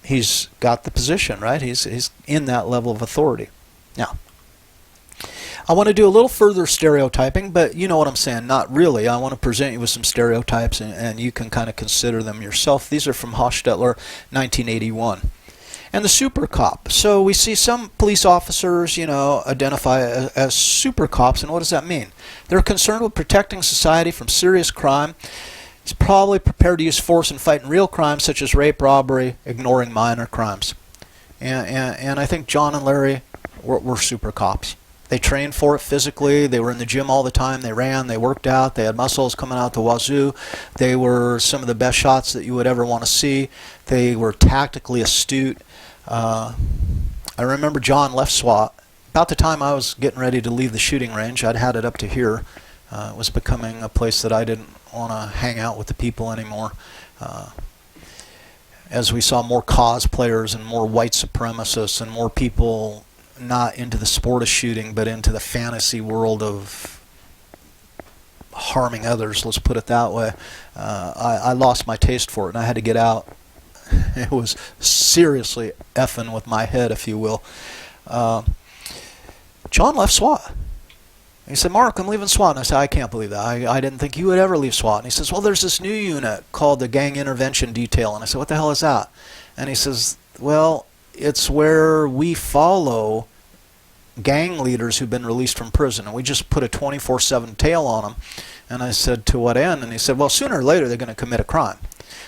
he's got the position, right? He's in that level of authority. Now, I want to do a little further stereotyping, but you know what I'm saying, not really. I want to present you with some stereotypes, and you can kind of consider them yourself. These are from Hostetler, 1981. And the super cop. So we see some police officers, identify as super cops, and what does that mean? They're concerned with protecting society from serious crime. He's probably prepared to use force in fighting real crimes such as rape, robbery, ignoring minor crimes. And I think John and Larry were super cops. They trained for it physically. They were in the gym all the time. They ran. They worked out. They had muscles coming out the wazoo. They were some of the best shots that you would ever want to see. They were tactically astute. I remember John left SWAT. About the time I was getting ready to leave the shooting range, I'd had it up to here. It was becoming a place that I didn't want to hang out with the people anymore. As we saw more cosplayers and more white supremacists and more people not into the sport of shooting, but into the fantasy world of harming others, let's put it that way. I lost my taste for it, and I had to get out. It was seriously effing with my head, if you will. John left SWAT. He said, Mark, I'm leaving SWAT. And I said, I can't believe that. I didn't think you would ever leave SWAT. And he says, well, there's this new unit called the Gang Intervention Detail. And I said, what the hell is that? And he says, well, it's where we follow gang leaders who've been released from prison, and we just put a 24/7 tail on them. And I said, to what end? And he said, well, sooner or later they're going to commit a crime.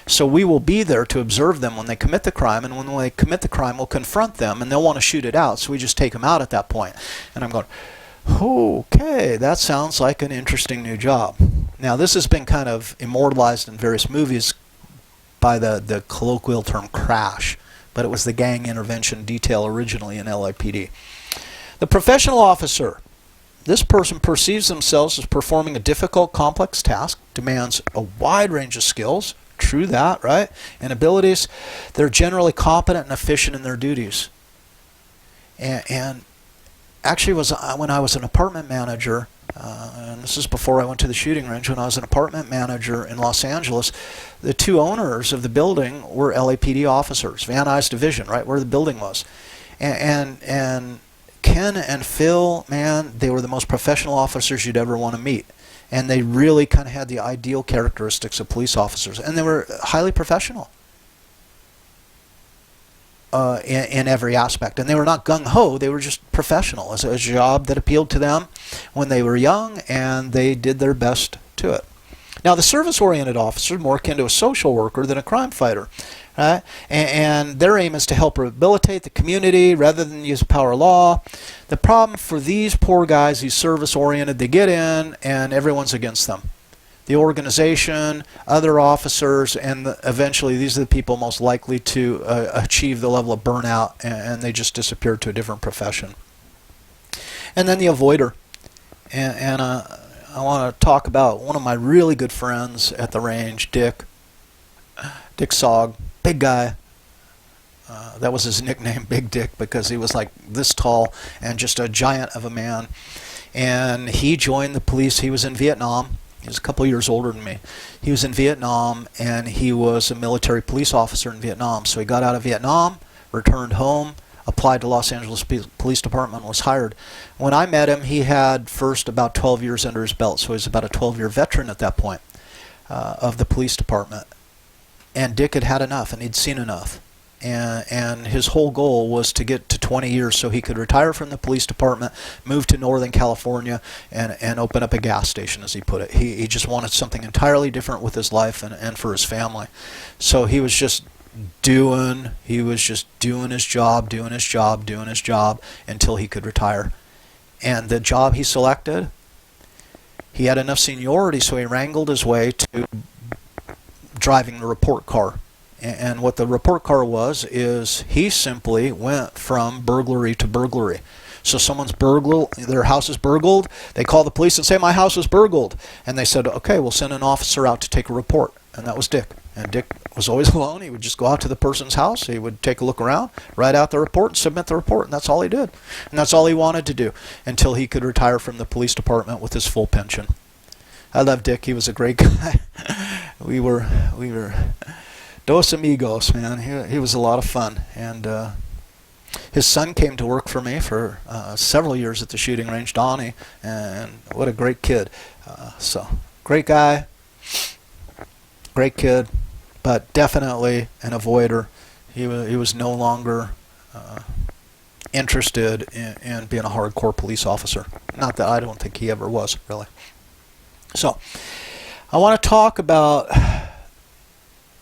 So we will be there to observe them when they commit the crime, and when they commit the crime, we'll confront them, and they'll want to shoot it out, so we just take them out at that point. And I'm going, okay, that sounds like an interesting new job. Now, this has been kind of immortalized in various movies by the colloquial term crash, but it was the Gang Intervention Detail originally in LAPD. The professional officer. This person perceives themselves as performing a difficult, complex task, demands a wide range of skills, true that, right, and abilities. They're generally competent and efficient in their duties. And actually, when I was an apartment manager, and this is before I went to the shooting range, when I was an apartment manager in Los Angeles, the two owners of the building were LAPD officers, Van Nuys Division, right where the building was. And Ken and Phil, man, they were the most professional officers you'd ever want to meet. And they really kind of had the ideal characteristics of police officers. And they were highly professional in every aspect. And they were not gung-ho, they were just professional. It was a job that appealed to them when they were young, and they did their best to it. Now, the service-oriented officer is more akin to a social worker than a crime fighter. Right? And their aim is to help rehabilitate the community rather than use power of law. The problem for these poor guys, these service-oriented, they get in and everyone's against them. The organization, other officers, and eventually these are the people most likely to achieve the level of burnout, and they just disappear to a different profession. And then the avoider. And I want to talk about one of my really good friends at the range, Dick Sog. Big guy. That was his nickname, Big Dick, because he was like this tall and just a giant of a man. And he joined the police. He was in Vietnam. He was a couple years older than me. He was in Vietnam, and he was a military police officer in Vietnam. So he got out of Vietnam, returned home, applied to Los Angeles Police Department, and was hired. When I met him, he had first about 12 years under his belt. So he was about a 12-year veteran at that point of the police department. And Dick had had enough, and he'd seen enough. And his whole goal was to get to 20 years so he could retire from the police department, move to Northern California, and open up a gas station, as he put it. He just wanted something entirely different with his life and for his family. So he was just doing his job until he could retire. And the job he selected, he had enough seniority, so he wrangled his way to driving the report car. And what the report car was is he simply went from burglary to burglary. So someone's their house is burgled, they call the police and say, my house was burgled. And they said, okay, we'll send an officer out to take a report. And that was Dick. And Dick was always alone. He would just go out to the person's house, he would take a look around, write out the report, and submit the report. And that's all he did. And that's all he wanted to do until he could retire from the police department with his full pension. I love Dick. He was a great guy. We were dos amigos, man. He was a lot of fun. And His son came to work for me for several years at the shooting range, Donnie, and what a great kid. So, great guy, great kid, but definitely an avoider. He was no longer interested in being a hardcore police officer. Not that I don't think he ever was, really. So, I want to talk about...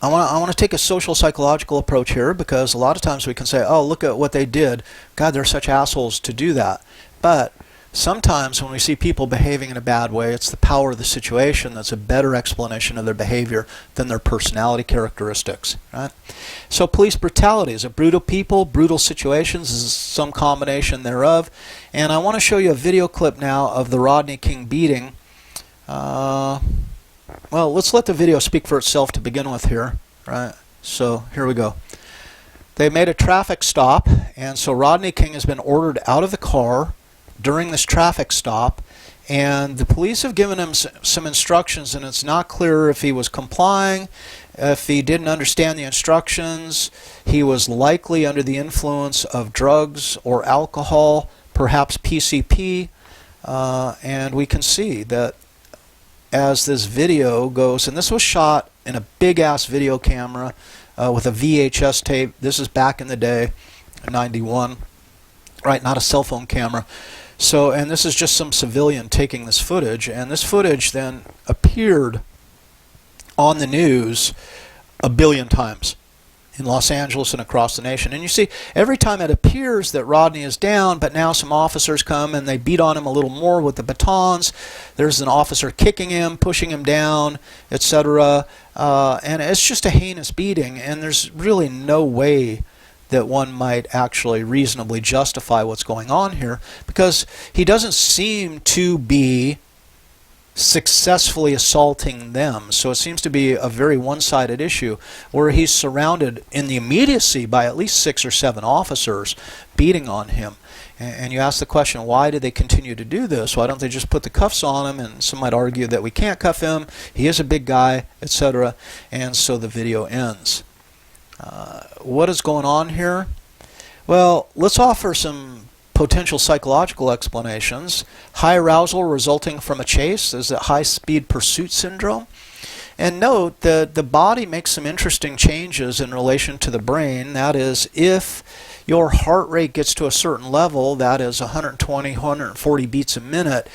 I want to take a social psychological approach here, because a lot of times we can say, oh, look at what they did. God, they're such assholes to do that. But sometimes when we see people behaving in a bad way, it's the power of the situation that's a better explanation of their behavior than their personality characteristics. Right? So police brutality is a brutal people, brutal situations, is some combination thereof. And I want to show you a video clip now of the Rodney King beating. Well, let's let the video speak for itself to begin with here, right? So here we go. They made a traffic stop, and so Rodney King has been ordered out of the car during this traffic stop, and the police have given him some instructions, and it's not clear if he was complying, if he didn't understand the instructions. He was likely under the influence of drugs or alcohol, perhaps PCP, and we can see that as this video goes, and this was shot in a big-ass video camera with a VHS tape. This is back in the day, 91, right? Not a cell phone camera. So, and this is just some civilian taking this footage, and this footage then appeared on the news a billion times in Los Angeles and across the nation. And you see, every time it appears that Rodney is down, but now some officers come and they beat on him a little more with the batons. There's an officer kicking him, pushing him down, etc. And it's just a heinous beating, and there's really no way that one might actually reasonably justify what's going on here, because he doesn't seem to be successfully assaulting them. So it seems to be a very one-sided issue, where he's surrounded in the immediacy by at least 6 or 7 officers beating on him. And you ask the question, why do they continue to do this? Why don't they just put the cuffs on him? And some might argue that we can't cuff him, he is a big guy, etc. And so the video ends. What is going on here? Well, let's offer some potential psychological explanations. High arousal resulting from a chase is a high-speed pursuit syndrome. And note that the body makes some interesting changes in relation to the brain. That is, if your heart rate gets to a certain level, that is 120, 140 beats a minute,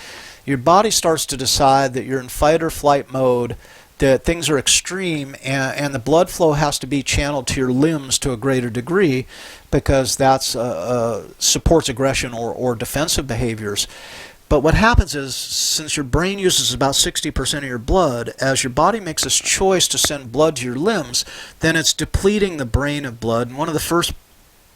your body starts to decide that you're in fight or flight mode, that things are extreme, and the blood flow has to be channeled to your limbs to a greater degree, because that's supports aggression or defensive behaviors. But what happens is, since your brain uses about 60% of your blood, as your body makes this choice to send blood to your limbs, then it's depleting the brain of blood. And one of the first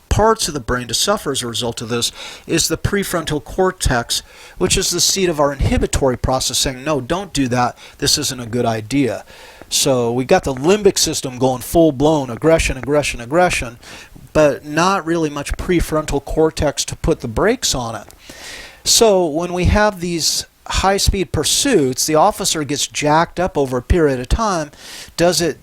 parts of the brain to suffer as a result of this is the prefrontal cortex, which is the seat of our inhibitory process, saying, no, don't do that, this isn't a good idea. So we got the limbic system going full-blown, aggression, aggression, aggression, but not really much prefrontal cortex to put the brakes on it. So when we have these high-speed pursuits, the officer gets jacked up over a period of time. Does it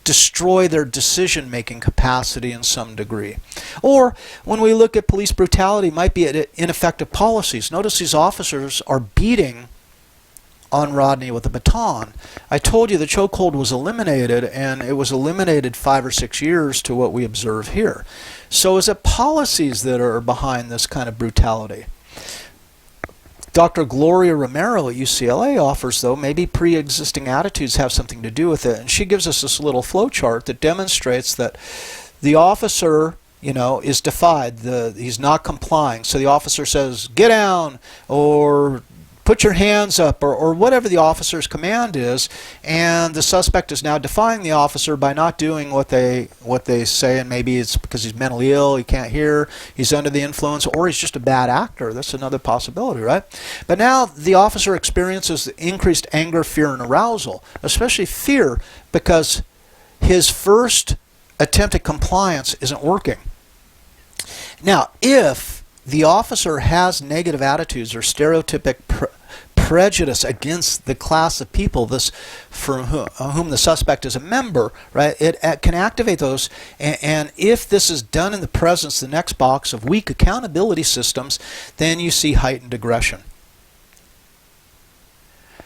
destroy their decision-making capacity in some degree? Or when we look at police brutality, might be at ineffective policies. Notice these officers are beating on Rodney with a baton. I told you the chokehold was eliminated, and it was eliminated 5 or 6 years to what we observe here. So is it policies that are behind this kind of brutality? Dr. Gloria Romero at UCLA offers, though, maybe pre-existing attitudes have something to do with it. And she gives us this little flow chart that demonstrates that the officer, is defied. He's not complying. So the officer says, get down, or put your hands up, or whatever the officer's command is, and the suspect is now defying the officer by not doing what they say, and maybe it's because he's mentally ill, he can't hear, he's under the influence, or he's just a bad actor. That's another possibility, right? But now the officer experiences increased anger, fear, and arousal, especially fear, because his first attempt at compliance isn't working. Now, if the officer has negative attitudes or stereotypic prejudice against the class of people this for whom the suspect is a member, right? It can activate those, and if this is done in the presence, the next box, of weak accountability systems, then you see heightened aggression.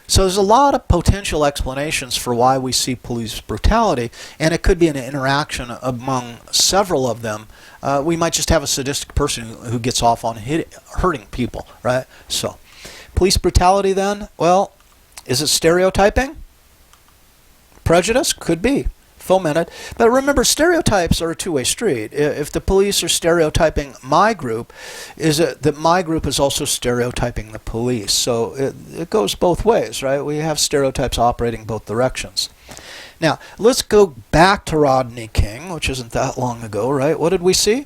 So there's a lot of potential explanations for why we see police brutality, and it could be an interaction among several of them. We might just have a sadistic person who gets off on hurting people, right? So, police brutality then, well, is it stereotyping? Prejudice? Could be. Fomented. But remember, stereotypes are a two-way street. If the police are stereotyping my group, is it that my group is also stereotyping the police? So it goes both ways, right? We have stereotypes operating both directions. Now, let's go back to Rodney King, which isn't that long ago, right? What did we see?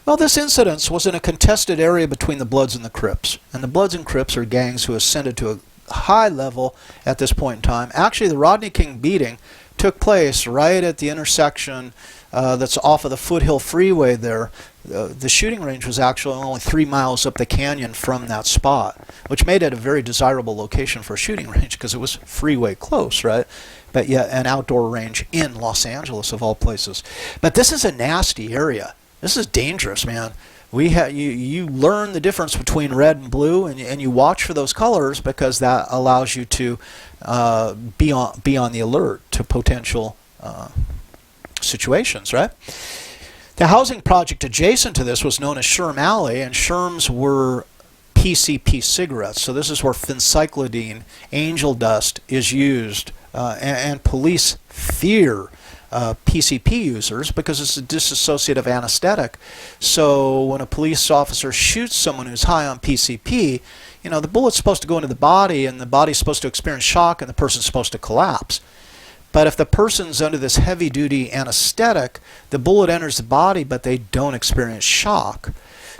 Well, this incident was in a contested area between the Bloods and the Crips. And the Bloods and Crips are gangs who ascended to a high level at this point in time. Actually, the Rodney King beating took place right at the intersection that's off of the Foothill Freeway there. The shooting range was actually only 3 miles up the canyon from that spot, which made it a very desirable location for a shooting range because it was freeway close, right? But yet an outdoor range in Los Angeles, of all places. But this is a nasty area. This is dangerous, man. You learn the difference between red and blue, and you watch for those colors because that allows you to be on the alert to potential situations, right? The housing project adjacent to this was known as Sherm Alley, and Sherms were PCP cigarettes. So this is where phencyclidine, angel dust, is used, and police fear PCP users because it's a dissociative anesthetic. So when a police officer shoots someone who's high on PCP, you know, the bullet's supposed to go into the body, and the body's supposed to experience shock, and the person's supposed to collapse. But if the person's under this heavy-duty anesthetic, the bullet enters the body, but they don't experience shock.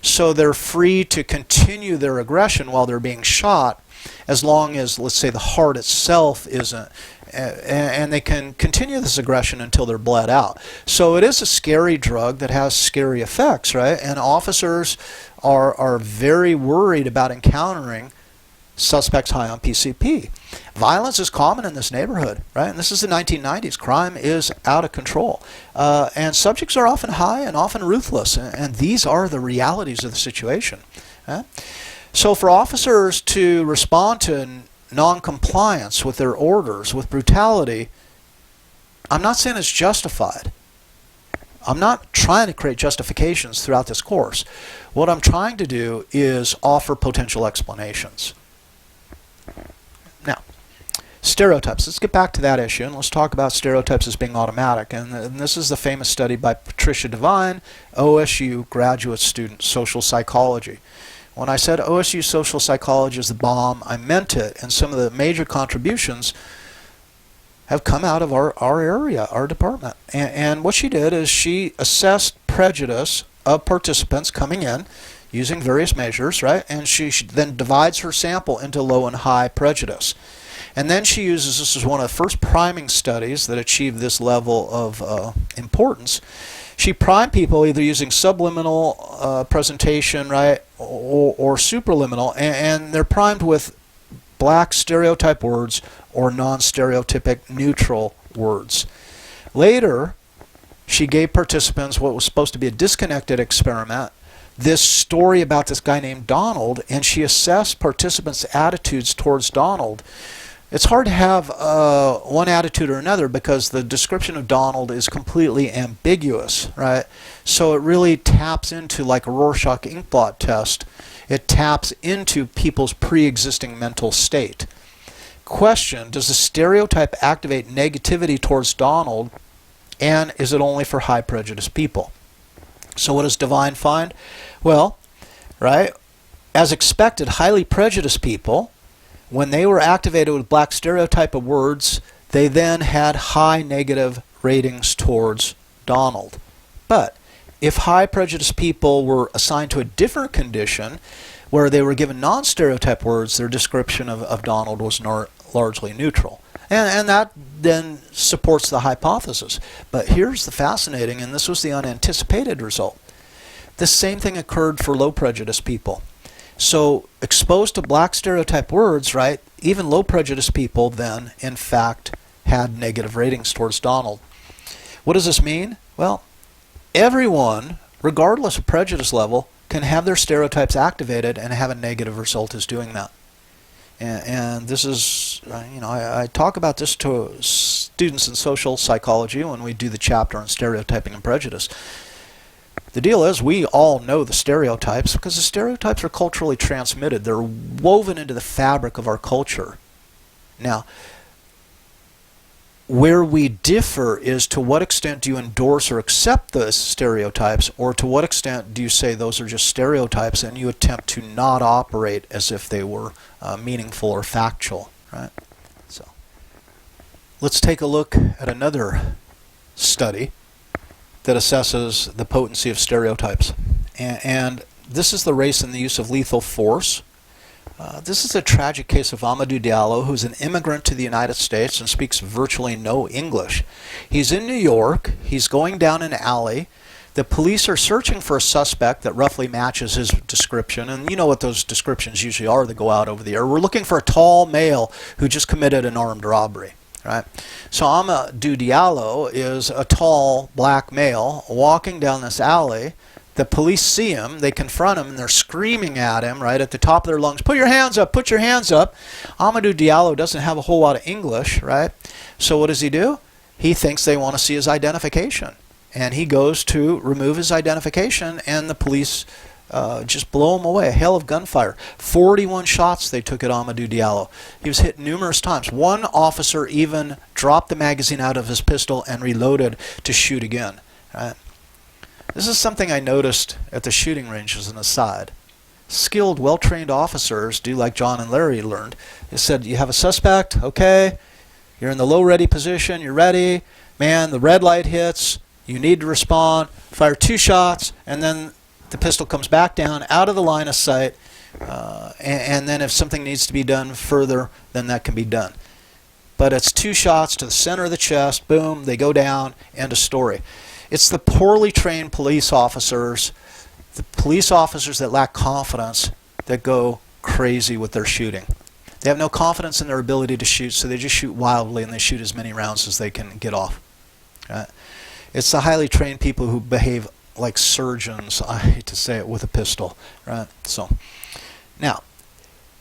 So they're free to continue their aggression while they're being shot, as long as, let's say, the heart itself isn't, and they can continue this aggression until they're bled out. So it is a scary drug that has scary effects, right? And officers are very worried about encountering suspects high on PCP. Violence is common in this neighborhood, right? And this is the 1990s. Crime is out of control. And subjects are often high and often ruthless, and these are the realities of the situation. Right? So for officers to respond to non-compliance with their orders, with brutality, I'm not saying it's justified. I'm not trying to create justifications throughout this course. What I'm trying to do is offer potential explanations. Now, stereotypes. Let's get back to that issue, and let's talk about stereotypes as being automatic. And this is the famous study by Patricia Devine, OSU graduate student, social psychology. When I said OSU social psychology is the bomb, I meant it, and some of the major contributions have come out of our area, our department. And what she did is she assessed prejudice of participants coming in using various measures, right? And she then divides her sample into low and high prejudice. And then she uses, this is one of the first priming studies that achieved this level of importance. She primed people either using subliminal presentation, right, or supraliminal, and they're primed with black stereotype words or non-stereotypic neutral words. Later, she gave participants what was supposed to be a disconnected experiment, this story about this guy named Donald, and she assessed participants' attitudes towards Donald. It's hard to have one attitude or another because the description of Donald is completely ambiguous, right? So it really taps into, like a Rorschach inkblot test, it taps into people's pre-existing mental state. Question, does the stereotype activate negativity towards Donald, and is it only for high prejudice people? So what does Devine find? Well, right, as expected, highly prejudiced people, when they were activated with black stereotype of words, they then had high negative ratings towards Donald. But if high prejudice people were assigned to a different condition where they were given non-stereotype words, their description of Donald was largely neutral. And that then supports the hypothesis. But here's the fascinating, and this was the unanticipated result. The same thing occurred for low prejudice people. So exposed to black stereotype words, right, even low prejudice people then, in fact, had negative ratings towards Donald. What does this mean? Well, everyone, regardless of prejudice level, can have their stereotypes activated and have a negative result as doing that. And this is, I talk about this to students in social psychology when we do the chapter on stereotyping and prejudice. The deal is we all know the stereotypes because the stereotypes are culturally transmitted. They're woven into the fabric of our culture. Now, where we differ is to what extent do you endorse or accept those stereotypes, or to what extent do you say those are just stereotypes and you attempt to not operate as if they were meaningful or factual, right? So let's take a look at another study that assesses the potency of stereotypes. And this is the race and the use of lethal force. This is a tragic case of Amadou Diallo, who's an immigrant to the United States and speaks virtually no English. He's in New York. He's going down an alley. The police are searching for a suspect that roughly matches his description, and you know what those descriptions usually are that go out over the air. We're looking for a tall male who just committed an armed robbery. Right? So Amadou Diallo is a tall black male walking down this alley. The police see him, they confront him, and they're screaming at him, right, at the top of their lungs, put your hands up, put your hands up. Amadou Diallo doesn't have a whole lot of English, right? So what does he do? He thinks they want to see his identification. And he goes to remove his identification, and the police just blow him away. A hail of gunfire. 41 shots they took at Amadou Diallo. He was hit numerous times. One officer even dropped the magazine out of his pistol and reloaded to shoot again. Right? This is something I noticed at the shooting range as an aside. Skilled, well-trained officers do like John and Larry learned. They said, you have a suspect, okay, you're in the low ready position, you're ready, man, the red light hits, you need to respond, fire 2 shots, and then the pistol comes back down, out of the line of sight, and then if something needs to be done further, then that can be done. But it's 2 shots to the center of the chest, boom, they go down, end of story. It's the poorly trained police officers, the police officers that lack confidence, that go crazy with their shooting. They have no confidence in their ability to shoot, so they just shoot wildly and they shoot as many rounds as they can get off. Right? It's the highly trained people who behave like surgeons, I hate to say it, with a pistol. Right? So, now,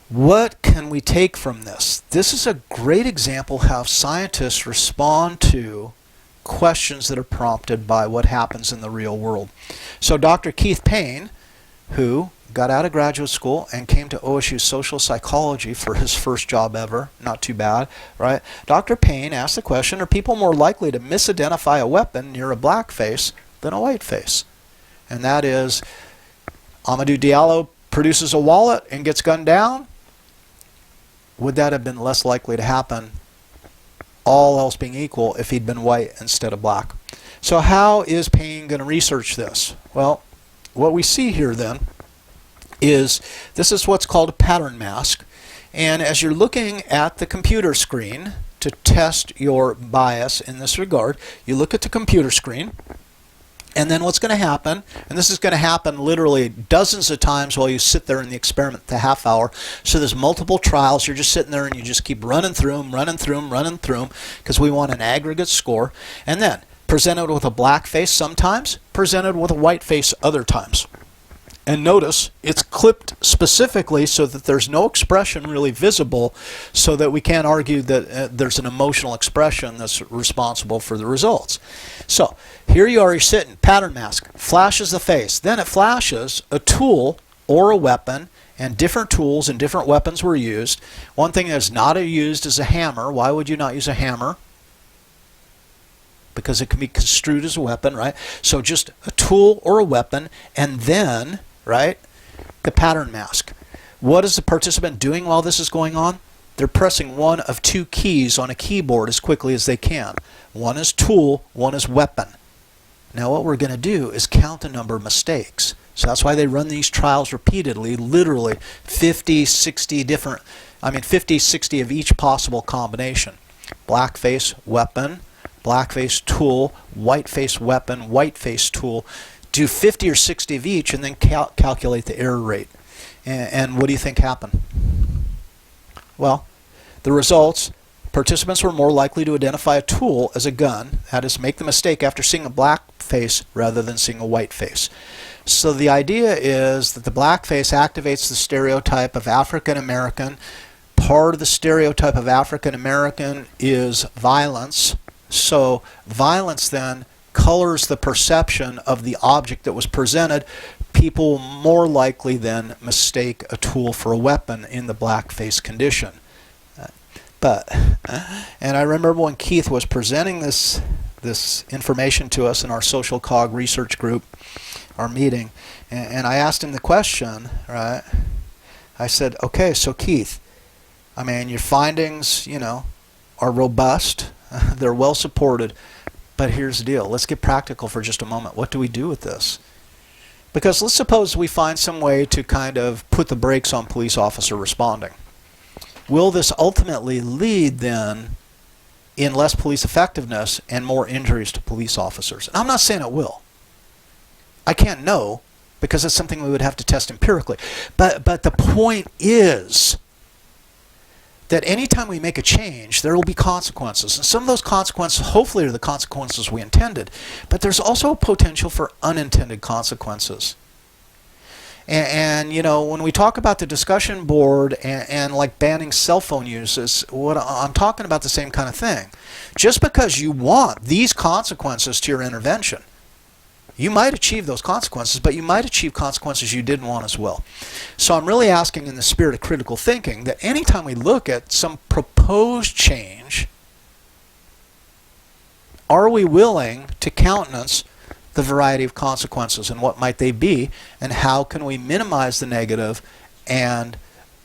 what can we take from this? This is a great example how scientists respond to questions that are prompted by what happens in the real world. So Dr. Keith Payne, who got out of graduate school and came to OSU social psychology for his first job ever, not too bad, right? Dr. Payne asked the question, are people more likely to misidentify a weapon near a black face than a white face? And that is, Amadou Diallo produces a wallet and gets gunned down. Would that have been less likely to happen, all else being equal, if he'd been white instead of black? So how is Payne going to research this? Well, what we see here then is this is what's called a pattern mask. And as you're looking at the computer screen to test your bias in this regard, you look at the computer screen, and then what's going to happen, and this is going to happen literally dozens of times while you sit there in the experiment the half hour. So there's multiple trials. You're just sitting there and you just keep running through them, because we want an aggregate score. And then presented with a black face sometimes, presented with a white face other times. And notice it's clipped specifically so that there's no expression really visible, so that we can't argue that there's an emotional expression that's responsible for the results. So here you are, you're sitting, pattern mask, flashes the face. Then it flashes a tool or a weapon, and different tools and different weapons were used. One thing that's not used is a hammer. Why would you not use a hammer? Because it can be construed as a weapon, right? So just a tool or a weapon, and then, right, the pattern mask. What is the participant doing while this is going on? They're pressing one of 2 keys on a keyboard as quickly as they can. One is tool, one is weapon. Now what we're going to do is count the number of mistakes. So that's why they run these trials repeatedly, literally 50, 60 different, 50, 60 of each possible combination. Blackface, weapon, blackface, tool, whiteface, weapon, whiteface, tool. Do 50 or 60 of each and then calculate the error rate. And what do you think happened? Well, the results, participants were more likely to identify a tool as a gun, that is, make the mistake after seeing a black face rather than seeing a white face. So the idea is that the black face activates the stereotype of African American. Part of the stereotype of African American is violence. So violence then colors the perception of the object that was presented. People more likely than mistake a tool for a weapon in the blackface condition. And I remember when Keith was presenting this information to us in our social cog research group, our meeting, and I asked him the question, right? I said, okay, so Keith, I mean, your findings, are robust, they're well supported, but here's the deal. Let's get practical for just a moment. What do we do with this? Because let's suppose we find some way to kind of put the brakes on police officer responding. Will this ultimately lead then in less police effectiveness and more injuries to police officers? And I'm not saying it will. I can't know because it's something we would have to test empirically. But the point is that anytime we make a change, there will be consequences. And some of those consequences hopefully are the consequences we intended. But there's also a potential for unintended consequences. And when we talk about the discussion board and like banning cell phone uses, what I'm talking about the same kind of thing. Just because you want these consequences to your intervention, you might achieve those consequences, but you might achieve consequences you didn't want as well. So I'm really asking in the spirit of critical thinking that anytime we look at some proposed change, are we willing to countenance the variety of consequences and what might they be, and how can we minimize the negative and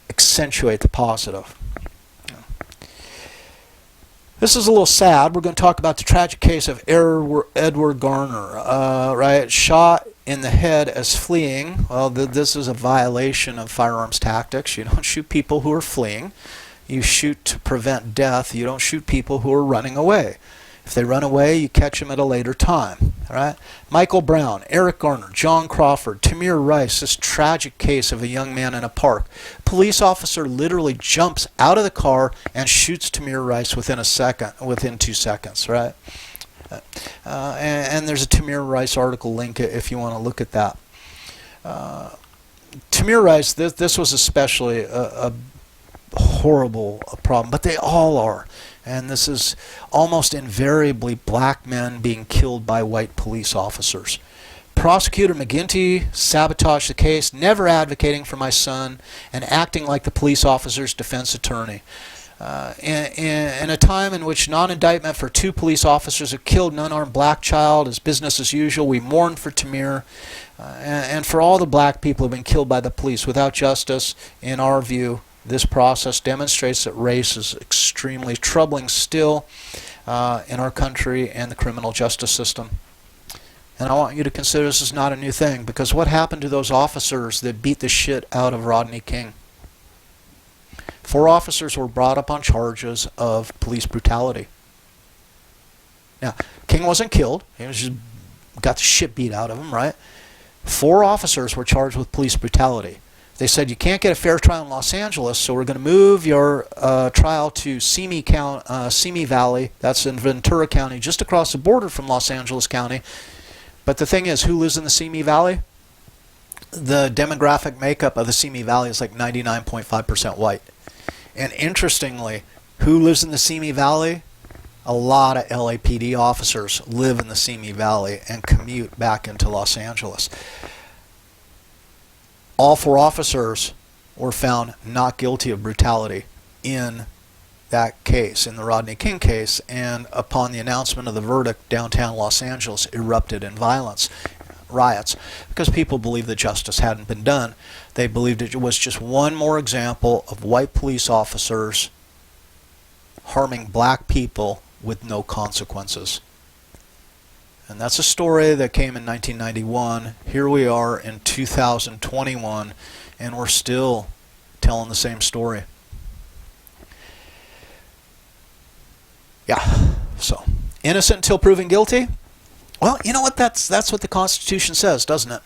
accentuate the positive? This is a little sad. We're going to talk about the tragic case of Edward Garner, right? Shot in the head as fleeing. Well, this is a violation of firearms tactics. You don't shoot people who are fleeing. You shoot to prevent death. You don't shoot people who are running away. If they run away, you catch them at a later time. All right? Michael Brown, Eric Garner, John Crawford, Tamir Rice, this tragic case of a young man in a park. Police officer literally jumps out of the car and shoots Tamir Rice within 2 seconds. Right? And there's a Tamir Rice article link if you want to look at that. Tamir Rice, this was especially a horrible problem, but they all are. And this is almost invariably black men being killed by white police officers. Prosecutor McGinty sabotaged the case, never advocating for my son and acting like the police officer's defense attorney. In a time in which non-indictment for 2 police officers who killed an unarmed black child is business as usual, we mourn for Tamir and for all the black people who have been killed by the police without justice. In our view, this process demonstrates that race is extremely troubling still in our country and the criminal justice system. And I want you to consider this is not a new thing, because what happened to those officers that beat the shit out of Rodney King? 4 officers were brought up on charges of police brutality. Now, King wasn't killed. He was just got the shit beat out of him, right? 4 officers were charged with police brutality. They said, you can't get a fair trial in Los Angeles, so we're going to move your trial to Simi Valley. That's in Ventura County, just across the border from Los Angeles County. But the thing is, who lives in the Simi Valley? The demographic makeup of the Simi Valley is like 99.5% white. And interestingly, who lives in the Simi Valley? A lot of LAPD officers live in the Simi Valley and commute back into Los Angeles. All 4 officers were found not guilty of brutality in that case, in the Rodney King case, and upon the announcement of the verdict, downtown Los Angeles erupted in violence, riots, because people believed that justice hadn't been done. They believed it was just one more example of white police officers harming black people with no consequences. And that's a story that came in 1991. Here we are in 2021, and we're still telling the same story. Yeah, so innocent until proven guilty? Well, you know what? That's what the Constitution says, doesn't it?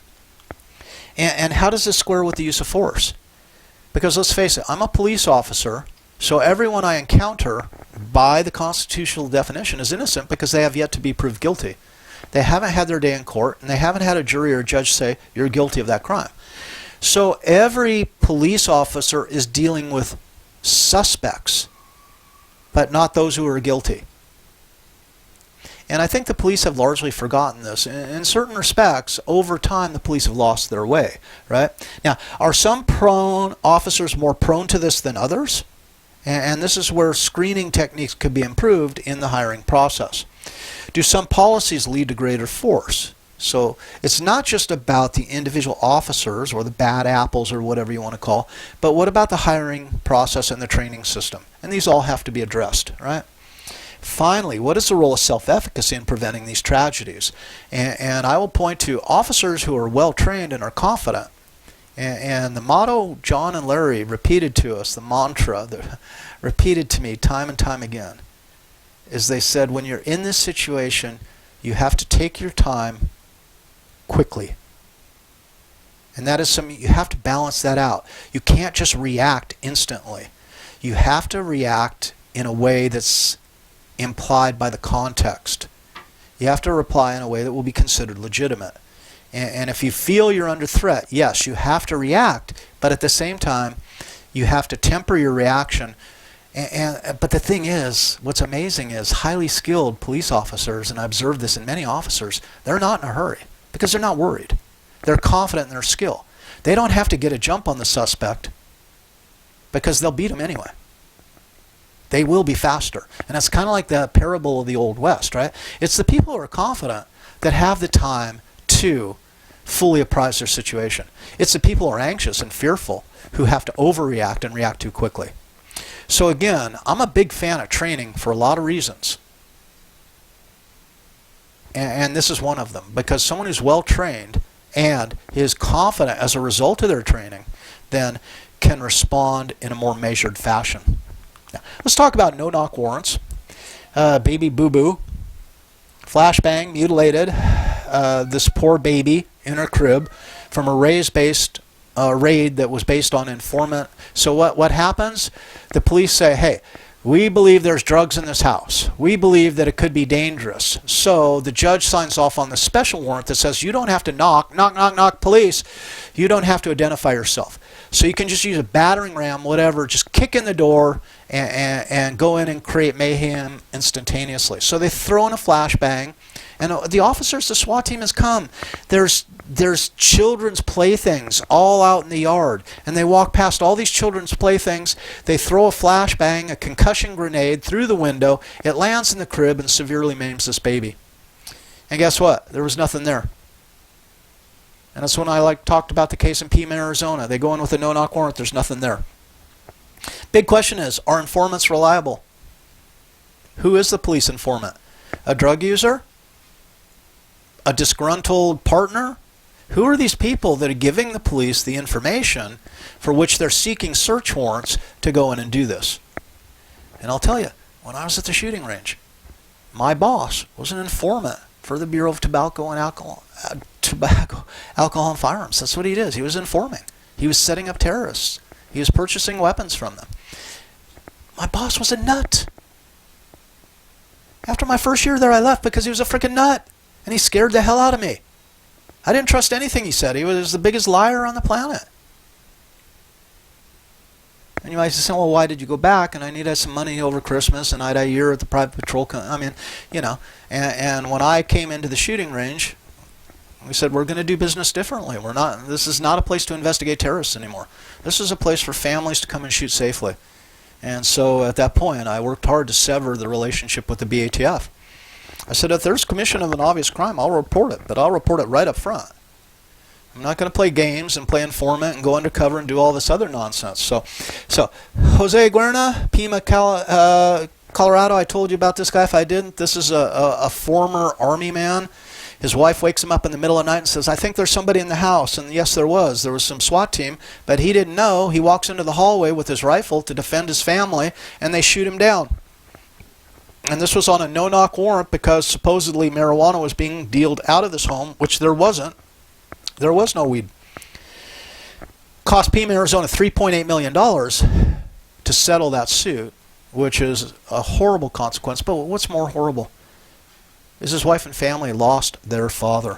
And how does this square with the use of force? Because let's face it, I'm a police officer, so everyone I encounter by the constitutional definition is innocent because they have yet to be proved guilty. They haven't had their day in court, and they haven't had a jury or a judge say, you're guilty of that crime. So every police officer is dealing with suspects, but not those who are guilty. And I think the police have largely forgotten this. In certain respects, over time, the police have lost their way, right? Now, are some officers more prone to this than others? And this is where screening techniques could be improved in the hiring process. Do some policies lead to greater force? So it's not just about the individual officers or the bad apples or whatever you want to call, but what about the hiring process and the training system? And these all have to be addressed, right? Finally, what is the role of self-efficacy in preventing these tragedies? And I will point to officers who are well-trained and are confident. And the motto John and Larry repeated to us, the mantra, repeated to me time and time again, is they said, when you're in this situation, you have to take your time quickly. And that is something, you have to balance that out. You can't just react instantly. You have to react in a way that's implied by the context. You have to reply in a way that will be considered legitimate. And if you feel you're under threat, yes, you have to react, but at the same time, you have to temper your reaction. But the thing is, what's amazing is highly skilled police officers, and I observed this in many officers, they're not in a hurry because they're not worried. They're confident in their skill. They don't have to get a jump on the suspect because they'll beat him anyway. They will be faster. And it's kind of like the parable of the Old West, right? It's the people who are confident that have the time to fully apprise their situation. It's the people who are anxious and fearful who have to overreact and react too quickly. So again, I'm a big fan of training for a lot of reasons. And this is one of them. Because someone who's well trained and is confident as a result of their training then can respond in a more measured fashion. Now, let's talk about no-knock warrants. Baby boo-boo, flashbang, mutilated, this poor baby in her crib from a raid that was based on informant. So what happens? The police say, hey, we believe there's drugs in this house. We believe that it could be dangerous. So the judge signs off on the special warrant that says you don't have to knock, police. You don't have to identify yourself. So you can just use a battering ram, whatever, just kick in the door and go in and create mayhem instantaneously. So they throw in a flashbang, and the officers, the SWAT team has come. There's children's playthings all out in the yard, and they walk past all these children's playthings. They throw a flashbang, a concussion grenade through the window. It lands in the crib and severely maims this baby. And guess what? There was nothing there. And that's when I talked about the case in Pima, Arizona. They go in with a no-knock warrant. There's nothing there. Big question is, are informants reliable? Who is the police informant? A drug user? A disgruntled partner? Who are these people that are giving the police the information for which they're seeking search warrants to go in and do this? And I'll tell you, when I was at the shooting range, my boss was an informant for the Bureau of Tobacco, Alcohol, and Firearms. That's what he did. He was informing. He was setting up terrorists. He was purchasing weapons from them. My boss was a nut. After my first year there, I left because he was a freaking nut. And he scared the hell out of me. I didn't trust anything he said. He was the biggest liar on the planet. And you might say, well, why did you go back? And I needed some money over Christmas, and I had a year at the private patrol. And when I came into the shooting range, we said, we're going to do business differently. This is not a place to investigate terrorists anymore. This is a place for families to come and shoot safely. And so at that point, I worked hard to sever the relationship with the BATF. I said, if there's commission of an obvious crime, I'll report it, but I'll report it right up front. I'm not going to play games and play informant and go undercover and do all this other nonsense. So Jose Guerna, Pima, Colorado, I told you about this guy. If I didn't, this is a former Army man. His wife wakes him up in the middle of the night and says, I think there's somebody in the house. And yes, there was. There was some SWAT team, but he didn't know. He walks into the hallway with his rifle to defend his family, and they shoot him down. And this was on a no-knock warrant because supposedly marijuana was being dealed out of this home, which there wasn't. There was no weed. Cost Pima Arizona $3.8 million to settle that suit, which is a horrible consequence. But what's more horrible is his wife and family lost their father.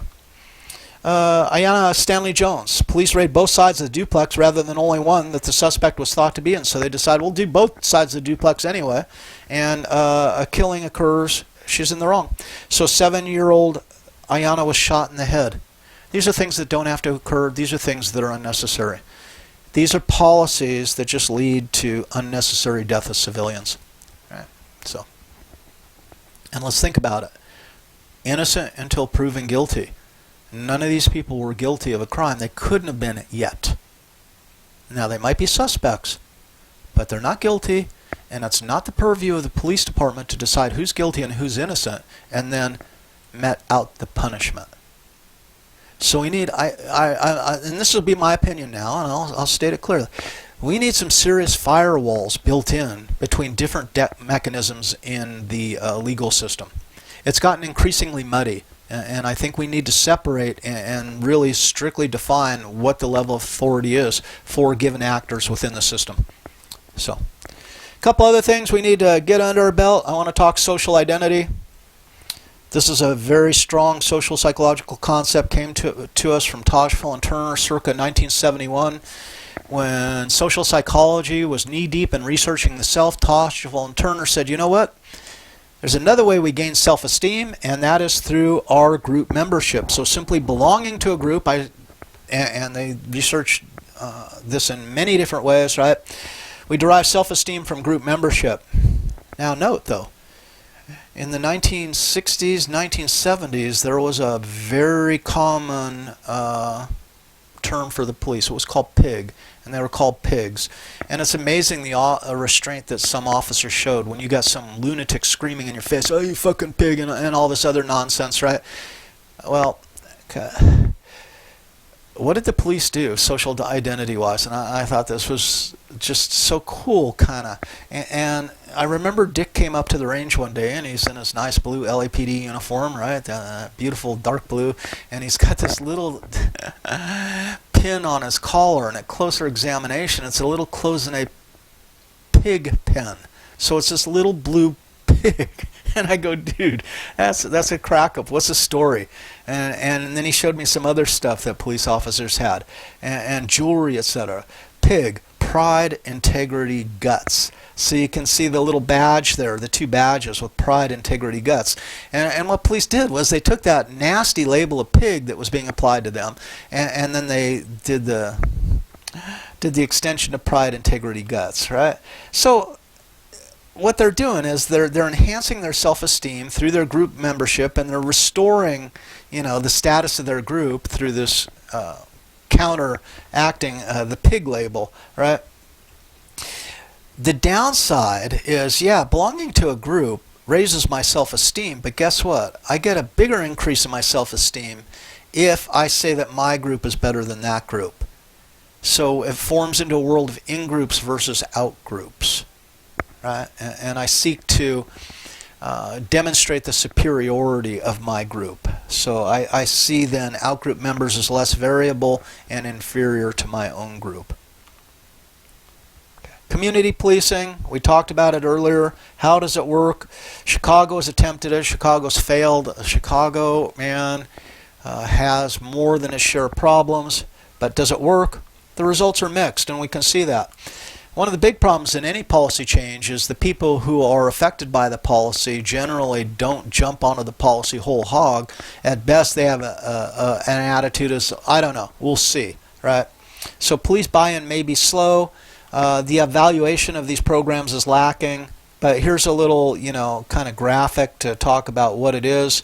Ayanna Stanley Jones. Police raid both sides of the duplex rather than only one that the suspect was thought to be in. So they decide we'll do both sides of the duplex anyway. And a killing occurs. She's in the wrong. So 7-year-old Ayanna was shot in the head. These are things that don't have to occur. These are things that are unnecessary. These are policies that just lead to unnecessary death of civilians. Right? So, and let's think about it. Innocent until proven guilty. None of these people were guilty of a crime. They couldn't have been yet. Now, they might be suspects, but they're not guilty, and it's not the purview of the police department to decide who's guilty and who's innocent, and then met out the punishment. So we need, and this will be my opinion now, and I'll state it clearly. We need some serious firewalls built in between different mechanisms in the legal system. It's gotten increasingly muddy. And I think we need to separate and really strictly define what the level of authority is for given actors within the system. So, a couple other things we need to get under our belt. I want to talk social identity. This is a very strong social psychological concept, came to us from Tajfel and Turner circa 1971. When social psychology was knee-deep in researching the self, Tajfel and Turner said, you know what? There's another way we gain self-esteem, and that is through our group membership. So simply belonging to a group, and they researched this in many different ways, right? We derive self-esteem from group membership. Now note, though, in the 1960s, 1970s, there was a very common term for the police. It was called PIG, and they were called pigs. And it's amazing the restraint that some officers showed when you got some lunatic screaming in your face, oh, you fucking pig, and all this other nonsense, right? Well, what did the police do social identity-wise? And I thought this was just so cool, kind of. And I remember Dick came up to the range one day, and he's in his nice blue LAPD uniform, right? Beautiful dark blue. And he's got this little pin on his collar, and at closer examination, it's a little cloisonne pig pen. So it's this little blue pig. And I go, dude, that's a crack up. What's the story? And then he showed me some other stuff that police officers had, and jewelry, etc. Pig, pride, integrity, guts. So you can see the little badge there, the two badges with pride, integrity, guts. And what police did was they took that nasty label of pig that was being applied to them, and then they did the extension of pride, integrity, guts, right? So what they're doing is they're enhancing their self-esteem through their group membership, and they're restoring, the status of their group through this counteracting the pig label, right? The downside is, belonging to a group raises my self-esteem, but guess what? I get a bigger increase in my self-esteem if I say that my group is better than that group. So it forms into a world of in-groups versus out-groups. Right? And I seek to demonstrate the superiority of my group. So I see then out-group members as less variable and inferior to my own group. Okay. Community policing, we talked about it earlier. How does it work? Chicago has attempted it. Chicago's failed. Chicago, has more than its share of problems. But does it work? The results are mixed, and we can see that. One of the big problems in any policy change is the people who are affected by the policy generally don't jump onto the policy whole hog. At best, they have an attitude as, I don't know, we'll see, right? So police buy-in may be slow. The evaluation of these programs is lacking. But here's a little, kind of graphic to talk about what it is.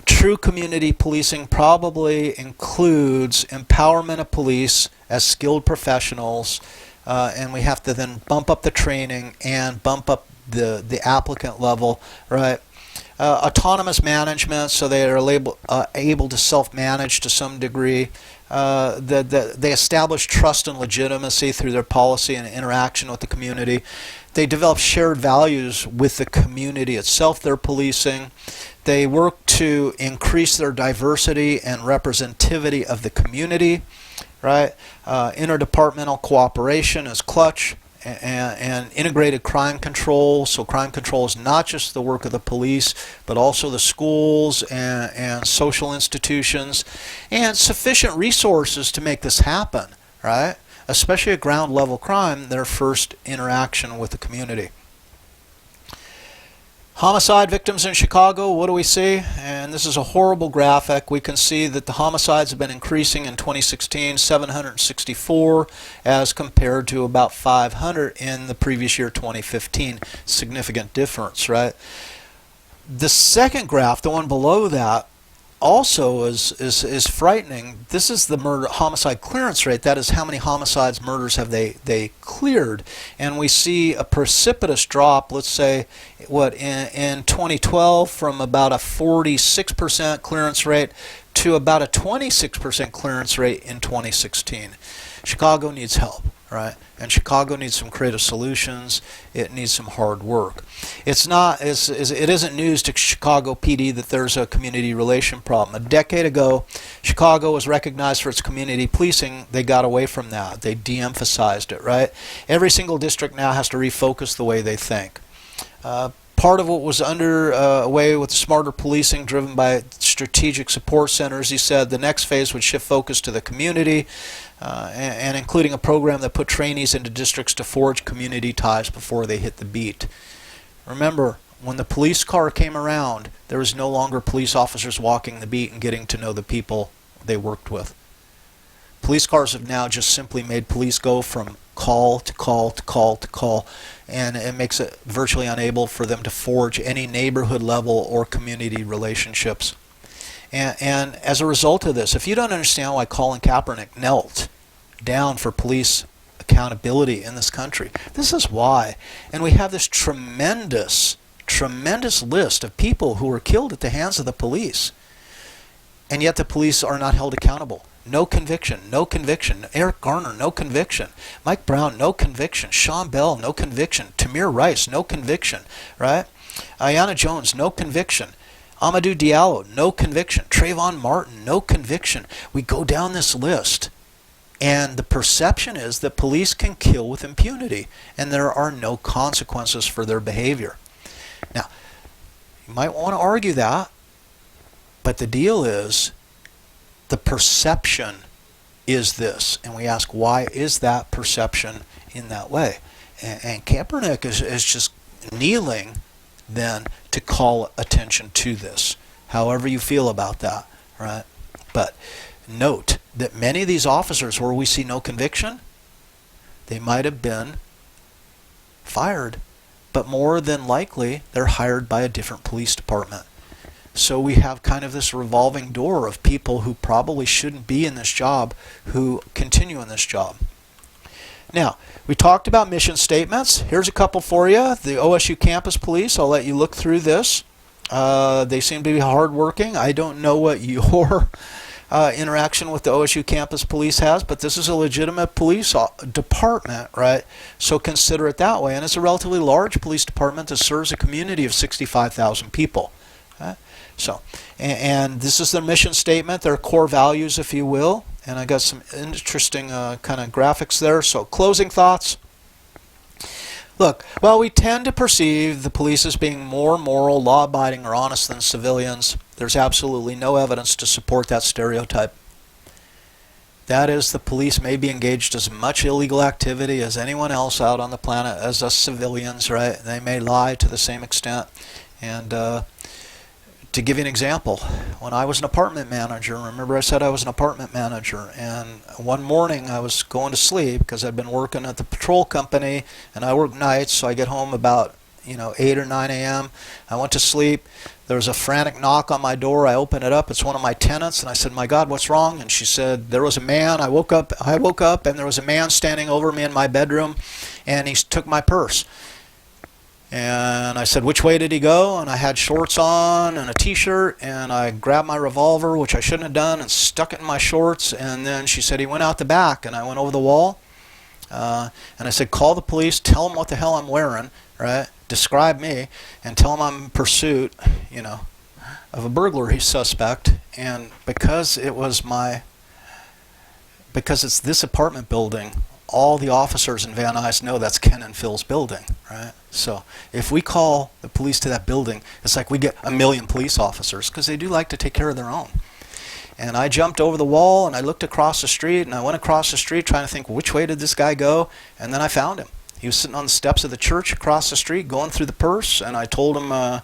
True community policing probably includes empowerment of police as skilled professionals, and we have to then bump up the training and bump up the applicant level, right? Autonomous management, so they are able to self-manage to some degree. They establish trust and legitimacy through their policy and interaction with the community. They develop shared values with the community itself they're policing. They work to increase their diversity and representativity of the community. right? Interdepartmental cooperation is clutch, and integrated crime control. So crime control is not just the work of the police, but also the schools and social institutions, and sufficient resources to make this happen, right? Especially at ground level crime, their first interaction with the community. Homicide victims in Chicago, what do we see? And this is a horrible graphic. We can see that the homicides have been increasing in 2016, 764, as compared to about 500 in the previous year, 2015. Significant difference, right? The second graph, the one below that, also is frightening. This is the murder homicide clearance rate. That is how many homicides, murders have they cleared. And we see a precipitous drop, let's say, in 2012 from about a 46% clearance rate to about a 26% clearance rate in 2016. Chicago needs help, right? And Chicago needs some creative solutions. It needs some hard work. It isn't news to Chicago PD that there's a community relation problem. A decade ago, Chicago was recognized for its community policing. They got away from that. They de-emphasized it, right? Every single district now has to refocus the way they think. Part of what was underway with smarter policing driven by strategic support centers, he said the next phase would shift focus to the community and including a program that put trainees into districts to forge community ties before they hit the beat. Remember, when the police car came around, there was no longer police officers walking the beat and getting to know the people they worked with. Police cars have now just simply made police go from call to call to call to call, and it makes it virtually unable for them to forge any neighborhood level or community relationships. And as a result of this, if you don't understand why Colin Kaepernick knelt down for police accountability in this country, this is why. And we have this tremendous list of people who were killed at the hands of the police, and yet the police are not held accountable. No conviction, no conviction. Eric Garner, no conviction. Mike Brown, no conviction. Sean Bell, no conviction. Tamir Rice, no conviction, right? Ayanna Jones, no conviction. Amadou Diallo, no conviction. Trayvon Martin, no conviction. We go down this list, and the perception is that police can kill with impunity, and there are no consequences for their behavior. Now, you might want to argue that, but the deal is, the perception is this, and we ask, why is that perception in that way? And Kaepernick is just kneeling then to call attention to this, however you feel about that, right? But note that many of these officers where we see no conviction, they might have been fired, but more than likely they're hired by a different police department. So we have kind of this revolving door of people who probably shouldn't be in this job who continue in this job. Now, we talked about mission statements. Here's a couple for you. The OSU Campus Police, I'll let you look through this. They seem to be hardworking. I don't know what your interaction with the OSU Campus Police has, but this is a legitimate police department, right? So consider it that way. And it's a relatively large police department that serves a community of 65,000 people. Right? So, and this is their mission statement, their core values, if you will. And I got some interesting kind of graphics there. So, closing thoughts. Look, while we tend to perceive the police as being more moral, law-abiding, or honest than civilians, there's absolutely no evidence to support that stereotype. That is, the police may be engaged in as much illegal activity as anyone else out on the planet as us civilians, right? They may lie to the same extent. And to give you an example, when I was an apartment manager, remember I said I was an apartment manager, and one morning I was going to sleep because I'd been working at the patrol company, and I work nights, so I get home about 8 or 9 a.m. I went to sleep. There was a frantic knock on my door. I opened it up. It's one of my tenants, and I said, "My God, what's wrong?" And she said, "There was a man." I woke up, and there was a man standing over me in my bedroom, and he took my purse. And I said, "Which way did he go?" And I had shorts on and a t-shirt, and I grabbed my revolver, which I shouldn't have done, and stuck it in my shorts. And then she said, "He went out the back." And I went over the wall, and I said, "Call the police, tell them what the hell I'm wearing, right? Describe me, and tell them I'm in pursuit, of a burglary suspect." And because it was my because it's this apartment building, all the officers in Van Nuys know that's Ken and Phil's building, right? So if we call the police to that building, it's like we get a million police officers, because they do like to take care of their own. And I jumped over the wall and I looked across the street, and I went across the street trying to think, which way did this guy go? And then I found him. He was sitting on the steps of the church across the street going through the purse, and I told him that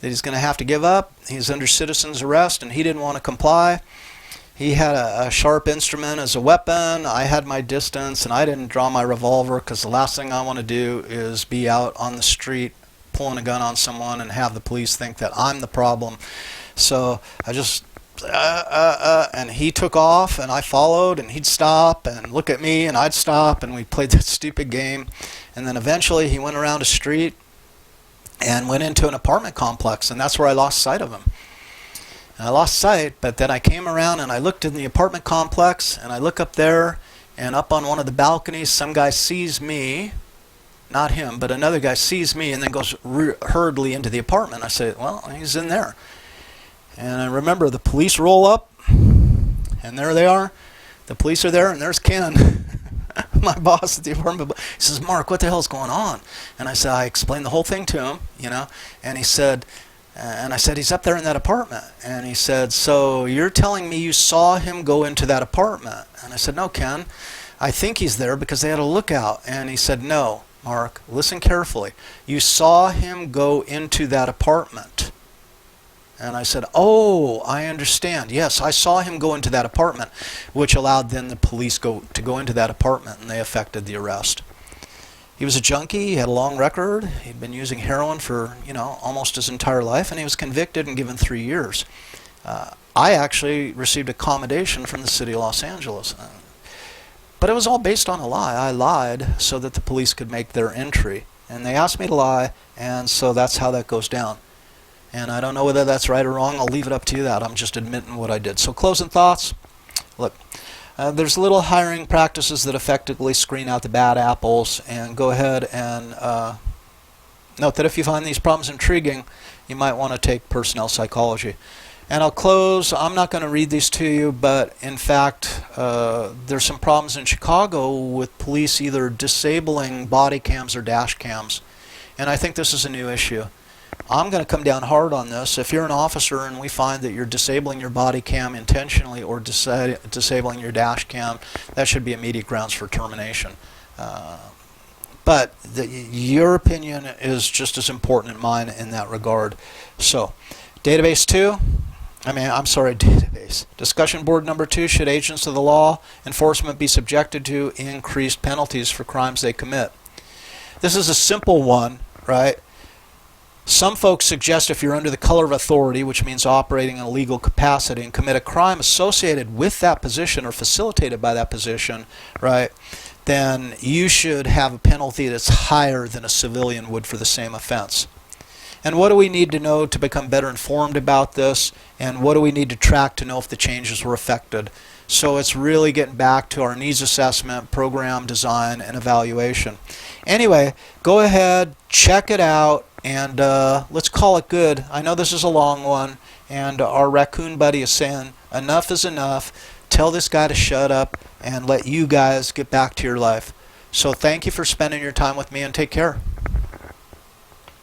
he's going to have to give up. He's under citizen's arrest, and he didn't want to comply. He had a sharp instrument as a weapon. I had my distance, and I didn't draw my revolver, because the last thing I want to do is be out on the street pulling a gun on someone and have the police think that I'm the problem. So I just, and he took off, and I followed, and he'd stop and look at me, and I'd stop, and we played that stupid game. And then eventually he went around a street and went into an apartment complex, and that's where I lost sight of him. And I lost sight, but then I came around and I looked in the apartment complex, and I look up there, and up on one of the balconies, some guy sees me, not him, but another guy sees me, and then goes hurriedly into the apartment. I say, well, he's in there. And I remember the police roll up, and there they are. The police are there, and there's Ken, my boss at the apartment. He says, Mark, what the hell's going on? And I said, I explained the whole thing to him, and he said, and I said, he's up there in that apartment. And he said, so you're telling me you saw him go into that apartment? And I said, no, Ken, I think he's there because they had a lookout. And he said, no, Mark, listen carefully. You saw him go into that apartment. And I said, oh, I understand. Yes, I saw him go into that apartment, which allowed then the police to go into that apartment, and they effected the arrest. He was a junkie. He had a long record. He'd been using heroin for, almost his entire life, and he was convicted and given 3 years. I actually received accommodation from the city of Los Angeles. But it was all based on a lie. I lied so that the police could make their entry. And they asked me to lie, and so that's how that goes down. And I don't know whether that's right or wrong. I'll leave it up to you that. I'm just admitting what I did. So closing thoughts. Look. There's little hiring practices that effectively screen out the bad apples, and go ahead and note that if you find these problems intriguing, you might want to take personnel psychology. And I'll close. I'm not going to read these to you, but in fact, there's some problems in Chicago with police either disabling body cams or dash cams. And I think this is a new issue. I'm going to come down hard on this. If you're an officer and we find that you're disabling your body cam intentionally or disabling your dash cam, that should be immediate grounds for termination. But your opinion is just as important as mine in that regard. So, database 2. Database. Discussion board number 2, should agents of the law enforcement be subjected to increased penalties for crimes they commit? This is a simple one, right? Some folks suggest if you're under the color of authority, which means operating in a legal capacity, and commit a crime associated with that position or facilitated by that position, right, then you should have a penalty that's higher than a civilian would for the same offense. And what do we need to know to become better informed about this? And what do we need to track to know if the changes were effected? So it's really getting back to our needs assessment, program design, and evaluation. Anyway, go ahead, check it out, and let's call it good. I know this is a long one, and our raccoon buddy is saying enough is enough. Tell this guy to shut up and let you guys get back to your life. So thank you for spending your time with me, and take care.